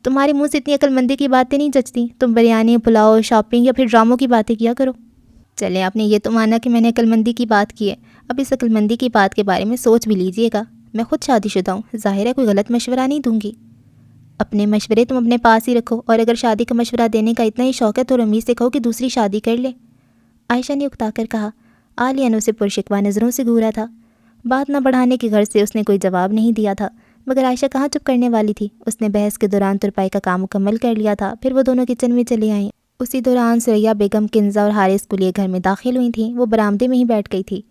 تمہارے منہ سے اتنی عقل مندی کی باتیں نہیں جچتی. تم بریانی, پلاؤ, شاپنگ یا پھر ڈراموں کی باتیں کیا کرو. چلیں, آپ نے یہ تو مانا کہ میں نے عقل مندی کی بات کی ہے, اب اس عقل مندی کی بات کے بارے میں سوچ بھی لیجئے گا. میں خود شادی شدہ ہوں, ظاہر ہے کوئی غلط مشورہ نہیں دوں گی. اپنے مشورے تم اپنے پاس ہی رکھو, اور اگر شادی کا مشورہ دینے کا اتنا ہی شوق ہے تو رمیز سے کہو کہ دوسری شادی کر لے. عائشہ نے اکتا کر کہا. عالیہ نے اسے پرشکوہ نظروں سے گھورا تھا. بات نہ بڑھانے کی غرض سے اس نے کوئی جواب نہیں دیا تھا, مگر عائشہ کہاں چپ کرنے والی تھی. اس نے بحث کے دوران ترپائی کا کام مکمل کر لیا تھا, پھر وہ دونوں کچن میں چلی آئیں. اسی دوران ثریا بیگم کنزا اور حارث کو لیے گھر میں داخل ہوئی تھیں. وہ برآمدے میں ہی بیٹھ گئی تھی.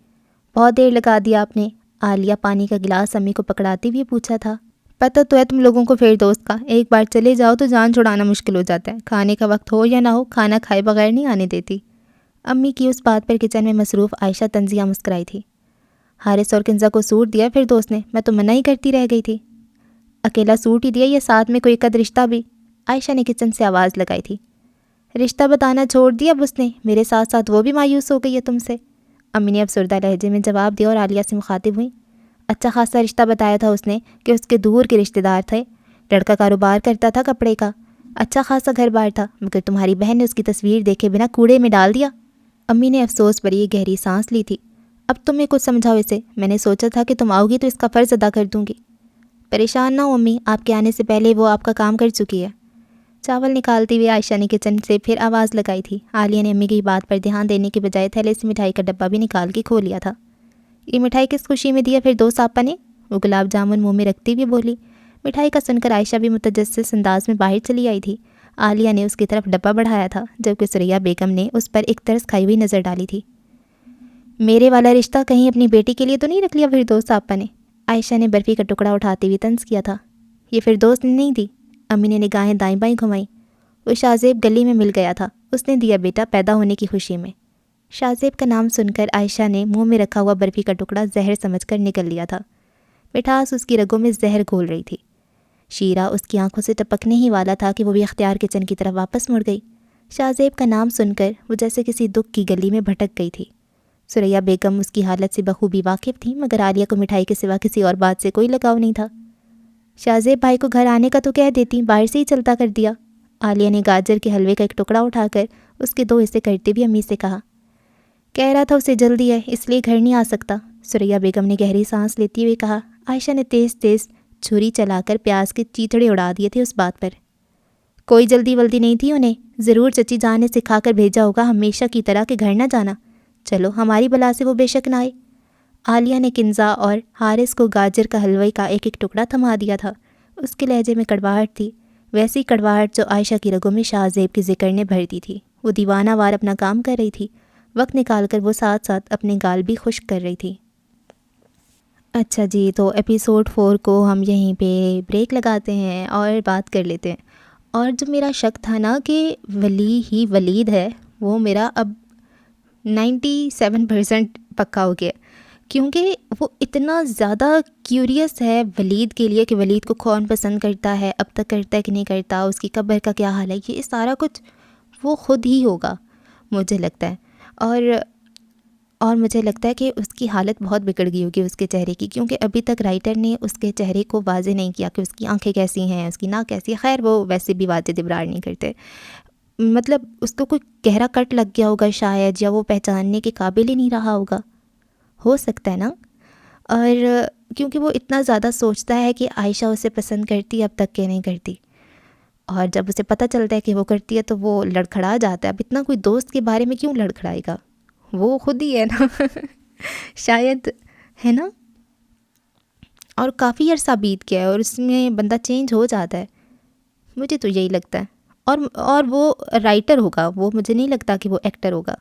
بہت دیر لگا دیا آپ نے؟ عالیہ پانی کا گلاس امی کو پکڑاتے ہوئے پوچھا تھا. پتہ تو ہے تم لوگوں کو فردوس کا, ایک بار چلے جاؤ تو جان چھڑانا مشکل ہو جاتا ہے. کھانے کا وقت ہو یا نہ ہو, کھانا کھائے بغیر نہیں آنے دیتی. امی کی اس بات پر کچن میں مصروف عائشہ طنزیہ مسکرائی تھی. حارث اور کنزا کو سوٹ دیا فردوس نے, میں تو منع ہی کرتی رہ گئی تھی. اکیلا سوٹ ہی دیا یا ساتھ میں کوئی قد رشتہ بھی؟ عائشہ نے کچن سے آواز لگائی تھی. رشتہ بتانا چھوڑ دیا اب اس نے, میرے ساتھ ساتھ وہ بھی مایوس ہو گئی ہے تم سے. امی نے افسردہ لہجے میں جواب دیا اور عالیہ سے مخاطب ہوئی. اچھا خاصا رشتہ بتایا تھا اس نے کہ اس کے دور کے رشتہ دار تھے. لڑکا کاروبار کرتا تھا کپڑے کا, اچھا خاصا گھر بار تھا, مگر تمہاری بہن نے اس کی تصویر دیکھے بنا کوڑے میں ڈال دیا. امی نے افسوس بھری گہری سانس لی تھی. اب تمہیں کچھ سمجھاؤ اسے, میں نے سوچا تھا کہ تم آؤ گی تو اس کا فرض ادا کر دوں گی. پریشان نہ ہو امی, آپ کے آنے سے پہلے وہ آپ کا کام کر چکی ہے. چاول نکالتے ہوئے عائشہ نے کچن سے پھر آواز لگائی تھی. عالیہ نے امی کی بات پر دھیان دینے کے بجائے تھیلے سے مٹھائی کا ڈبہ بھی نکال کے کھو لیا تھا. یہ مٹھائی کس خوشی میں دیا فردوس آپا نے؟ وہ گلاب جامن منہ میں رکھتی ہوئی بولی. مٹھائی کا سن کر عائشہ بھی متجسس انداز میں باہر چلی آئی تھی. عالیہ نے اس کی طرف ڈبہ بڑھایا تھا, جبکہ ثریا بیگم نے اس پر ایک طرز کھائی ہوئی نظر ڈالی تھی. میرے والا رشتہ کہیں اپنی بیٹی کے لیے تو نہیں رکھ لیا فردوس آپا نے؟ عائشہ نے برفی کا ٹکڑا اٹھاتے ہوئے طنز کیا تھا. یہ فردوس نے نہیں دی. امی نے نگاہیں دائیں بائیں گھمائیں. وہ شاہزیب گلی میں مل گیا تھا, اس نے دیا بیٹا پیدا ہونے کی خوشی میں. شاہزیب کا نام سن کر عائشہ نے منہ میں رکھا ہوا برفی کا ٹکڑا زہر سمجھ کر نکل لیا تھا. مٹھاس اس کی رگوں میں زہر گھول رہی تھی. شیرہ اس کی آنکھوں سے ٹپکنے ہی والا تھا کہ وہ بھی اختیار کچن کی طرف واپس مڑ گئی. شاہزیب کا نام سن کر وہ جیسے کسی دکھ کی گلی میں بھٹک گئی تھی. ثریا بیگم اس کی حالت سے بخوبی واقف تھی, مگر عالیہ کو مٹھائی کے سوا کسی اور بات سے کوئی لگاؤ نہیں تھا. شاہزیب بھائی کو گھر آنے کا تو کہہ دیتی, باہر سے ہی چلتا کر دیا. عالیہ نے گاجر کے حلوے کا ایک ٹکڑا اٹھا کر اس کے 2 حصے کرتے بھی امی سے کہا. کہہ رہا تھا اسے جلدی ہے اس لیے گھر نہیں آ سکتا. ثریا بیگم نے گہری سانس لیتے ہوئے کہا. عائشہ نے تیز تیز چھری چلا کر پیاز کے چیچڑے اڑا دیے تھے اس بات پر. کوئی جلدی ولدی نہیں تھی انہیں, ضرور چچی جان نے سکھا کر بھیجا ہوگا ہمیشہ کی طرح کہ گھر نہ جانا. چلو ہماری بلا سے وہ بے شک نہ آئے۔ عالیہ نے کنزا اور حارث کو گاجر کا حلوے کا ایک ایک ٹکڑا تھما دیا تھا۔ اس کے لہجے میں کڑواہٹ تھی، ویسی کڑواہٹ جو عائشہ کی رگوں میں شاہ زیب کے ذکر نے بھر دی تھی۔ وہ دیوانہ وار اپنا کام کر رہی تھی، وقت نکال کر وہ ساتھ ساتھ اپنے گال بھی خشک کر رہی تھی۔ اچھا جی، تو ایپیسوڈ 4 کو ہم یہیں پہ بریک لگاتے ہیں اور بات کر لیتے ہیں۔ اور جو میرا شک تھا نا کہ ولی ہی ولید ہے، وہ میرا اب 97% پکا ہو گیا، کیونکہ وہ اتنا زیادہ کیوریس ہے ولید کے لیے کہ ولید کو کون پسند کرتا ہے، اب تک کرتا ہے کہ نہیں کرتا، اس کی قبر کا کیا حال ہے، یہ سارا کچھ وہ خود ہی ہوگا مجھے لگتا ہے۔ اور مجھے لگتا ہے کہ اس کی حالت بہت بگڑ گئی ہوگی اس کے چہرے کی، کیونکہ ابھی تک رائٹر نے اس کے چہرے کو واضح نہیں کیا کہ اس کی آنکھیں کیسی ہیں، اس کی ناک کیسی ہے۔ خیر وہ ویسے بھی واجد ابرار نہیں کرتے، مطلب اس کو کوئی گہرا کٹ لگ گیا ہوگا شاید، یا وہ پہچاننے کے قابل ہی نہیں رہا ہوگا، ہو سکتا ہے نا۔ اور کیونکہ وہ اتنا زیادہ سوچتا ہے کہ عائشہ اسے پسند کرتی ہے اب تک کہ نہیں کرتی، اور جب اسے پتہ چلتا ہے کہ وہ کرتی ہے تو وہ لڑکھڑا جاتا ہے۔ اب اتنا کوئی دوست کے بارے میں کیوں لڑکھڑائے گا، وہ خود ہی ہے نا شاید، ہے نا۔ اور کافی عرصہ بیت گیا ہے اور اس میں بندہ چینج ہو جاتا ہے، مجھے تو یہی لگتا ہے۔ اور وہ رائٹر ہوگا، وہ مجھے نہیں لگتا کہ وہ ایکٹر ہوگا،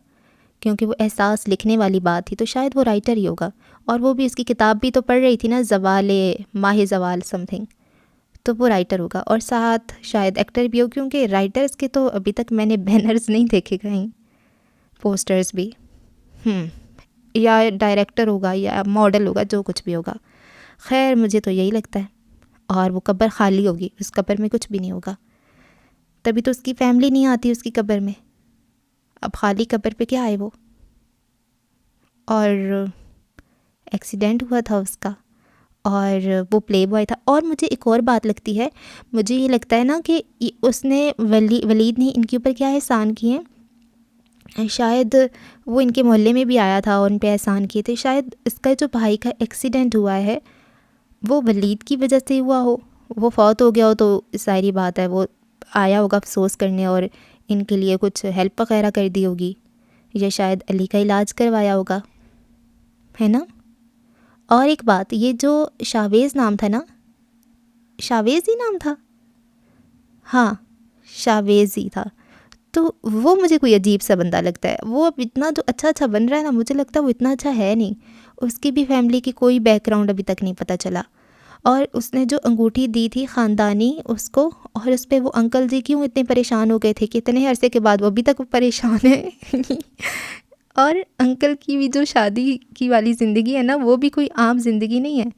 کیونکہ وہ احساس لکھنے والی بات تھی تو شاید وہ رائٹر ہی ہوگا۔ اور وہ بھی اس کی کتاب بھی تو پڑھ رہی تھی نا، زوال ماہ زوال سم تھنگ، تو وہ رائٹر ہوگا، اور ساتھ شاید ایکٹر بھی ہو، کیونکہ رائٹرز کے تو ابھی تک میں نے بینرز نہیں دیکھے کہیں، پوسٹرز بھی، یا ڈائریکٹر ہوگا یا ماڈل ہوگا، جو کچھ بھی ہوگا۔ خیر مجھے تو یہی لگتا ہے، اور وہ قبر خالی ہوگی، اس قبر میں کچھ بھی نہیں ہوگا، تبھی تو اس کی فیملی نہیں آتی اس کی قبر میں، اب خالی قبر پہ کیا آئے وہ۔ اور ایکسیڈنٹ ہوا تھا اس کا، اور وہ پلے بوائے تھا۔ اور مجھے ایک اور بات لگتی ہے، مجھے یہ لگتا ہے نا کہ اس نے ولید نے ان کے اوپر کیا احسان کیے ہیں، شاید وہ ان کے محلے میں بھی آیا تھا اور ان پہ احسان کیے تھے، شاید اس کا جو بھائی کا ایکسیڈنٹ ہوا ہے وہ ولید کی وجہ سے ہوا ہو، وہ فوت ہو گیا ہو تو ظاہری بات ہے وہ آیا ہوگا افسوس کرنے اور ان کے لیے کچھ ہیلپ وغیرہ کر دی ہوگی، یا شاید علی کا علاج کروایا ہوگا، ہے نا۔ اور ایک بات، یہ جو شاویز نام تھا نا، شاویز ہی نام تھا، ہاں شاویز ہی تھا، تو وہ مجھے کوئی عجیب سا بندہ لگتا ہے۔ وہ اب اتنا جو اچھا بن رہا ہے نا، مجھے لگتا ہے وہ اتنا اچھا ہے نہیں، اس کی بھی فیملی کی کوئی بیک گراؤنڈ ابھی تک نہیں پتہ چلا۔ اور اس نے جو انگوٹھی دی تھی خاندانی اس کو، اور اس پہ وہ انکل جی کیوں اتنے پریشان ہو گئے تھے کہ اتنے عرصے کے بعد وہ ابھی تک پریشان ہے اور انکل کی بھی جو شادی کی والی زندگی ہے نا، وہ بھی کوئی عام زندگی نہیں ہے،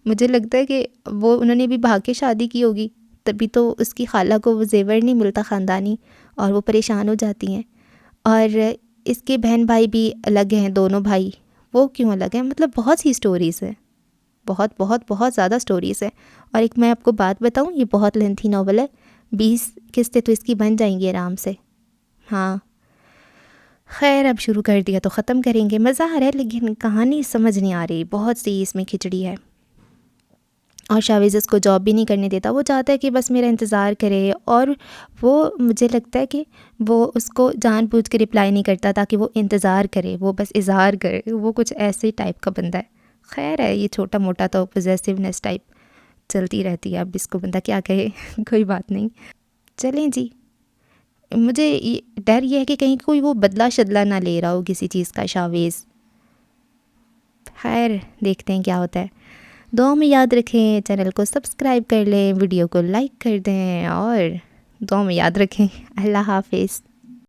مجھے لگتا ہے کہ وہ انہوں نے بھی بھاگ کے شادی کی ہوگی، تبھی تو اس کی خالہ کو وہ زیور نہیں ملتا خاندانی، اور وہ پریشان ہو جاتی ہیں۔ اور اس کے بہن بھائی بھی الگ ہیں، دونوں بھائی، وہ کیوں الگ ہیں، مطلب بہت سی سٹوریز ہیں، بہت بہت بہت زیادہ سٹوریز ہیں۔ اور ایک میں آپ کو بات بتاؤں، یہ بہت لینتھی ناول ہے، 20 قسطیں تو اس کی بن جائیں گی آرام سے، ہاں۔ خیر اب شروع کر دیا تو ختم کریں گے، مزہ آ رہا ہے لیکن کہانی سمجھ نہیں آ رہی، بہت سی اس میں کھچڑی ہے۔ اور شاویز اس کو جاب بھی نہیں کرنے دیتا، وہ چاہتا ہے کہ بس میرا انتظار کرے، اور وہ مجھے لگتا ہے کہ وہ اس کو جان بوجھ کے رپلائی نہیں کرتا تاکہ وہ انتظار کرے، وہ بس اظہار کرے، وہ کچھ ایسے ٹائپ کا بندہ ہے۔ خیر ہے، یہ چھوٹا موٹا تو پوزیسیونیس ٹائپ چلتی رہتی ہے، اب اس کو بندہ کیا کہے کوئی بات نہیں۔ چلیں جی، مجھے ڈر یہ ہے کہ کہیں کوئی وہ بدلہ شدلہ نہ لے رہا ہو کسی چیز کا شاویز، خیر دیکھتے ہیں کیا ہوتا ہے۔ دعا میں یاد رکھیں، چینل کو سبسکرائب کر لیں، ویڈیو کو لائک کر دیں، اور دعا میں یاد رکھیں۔ اللہ حافظ۔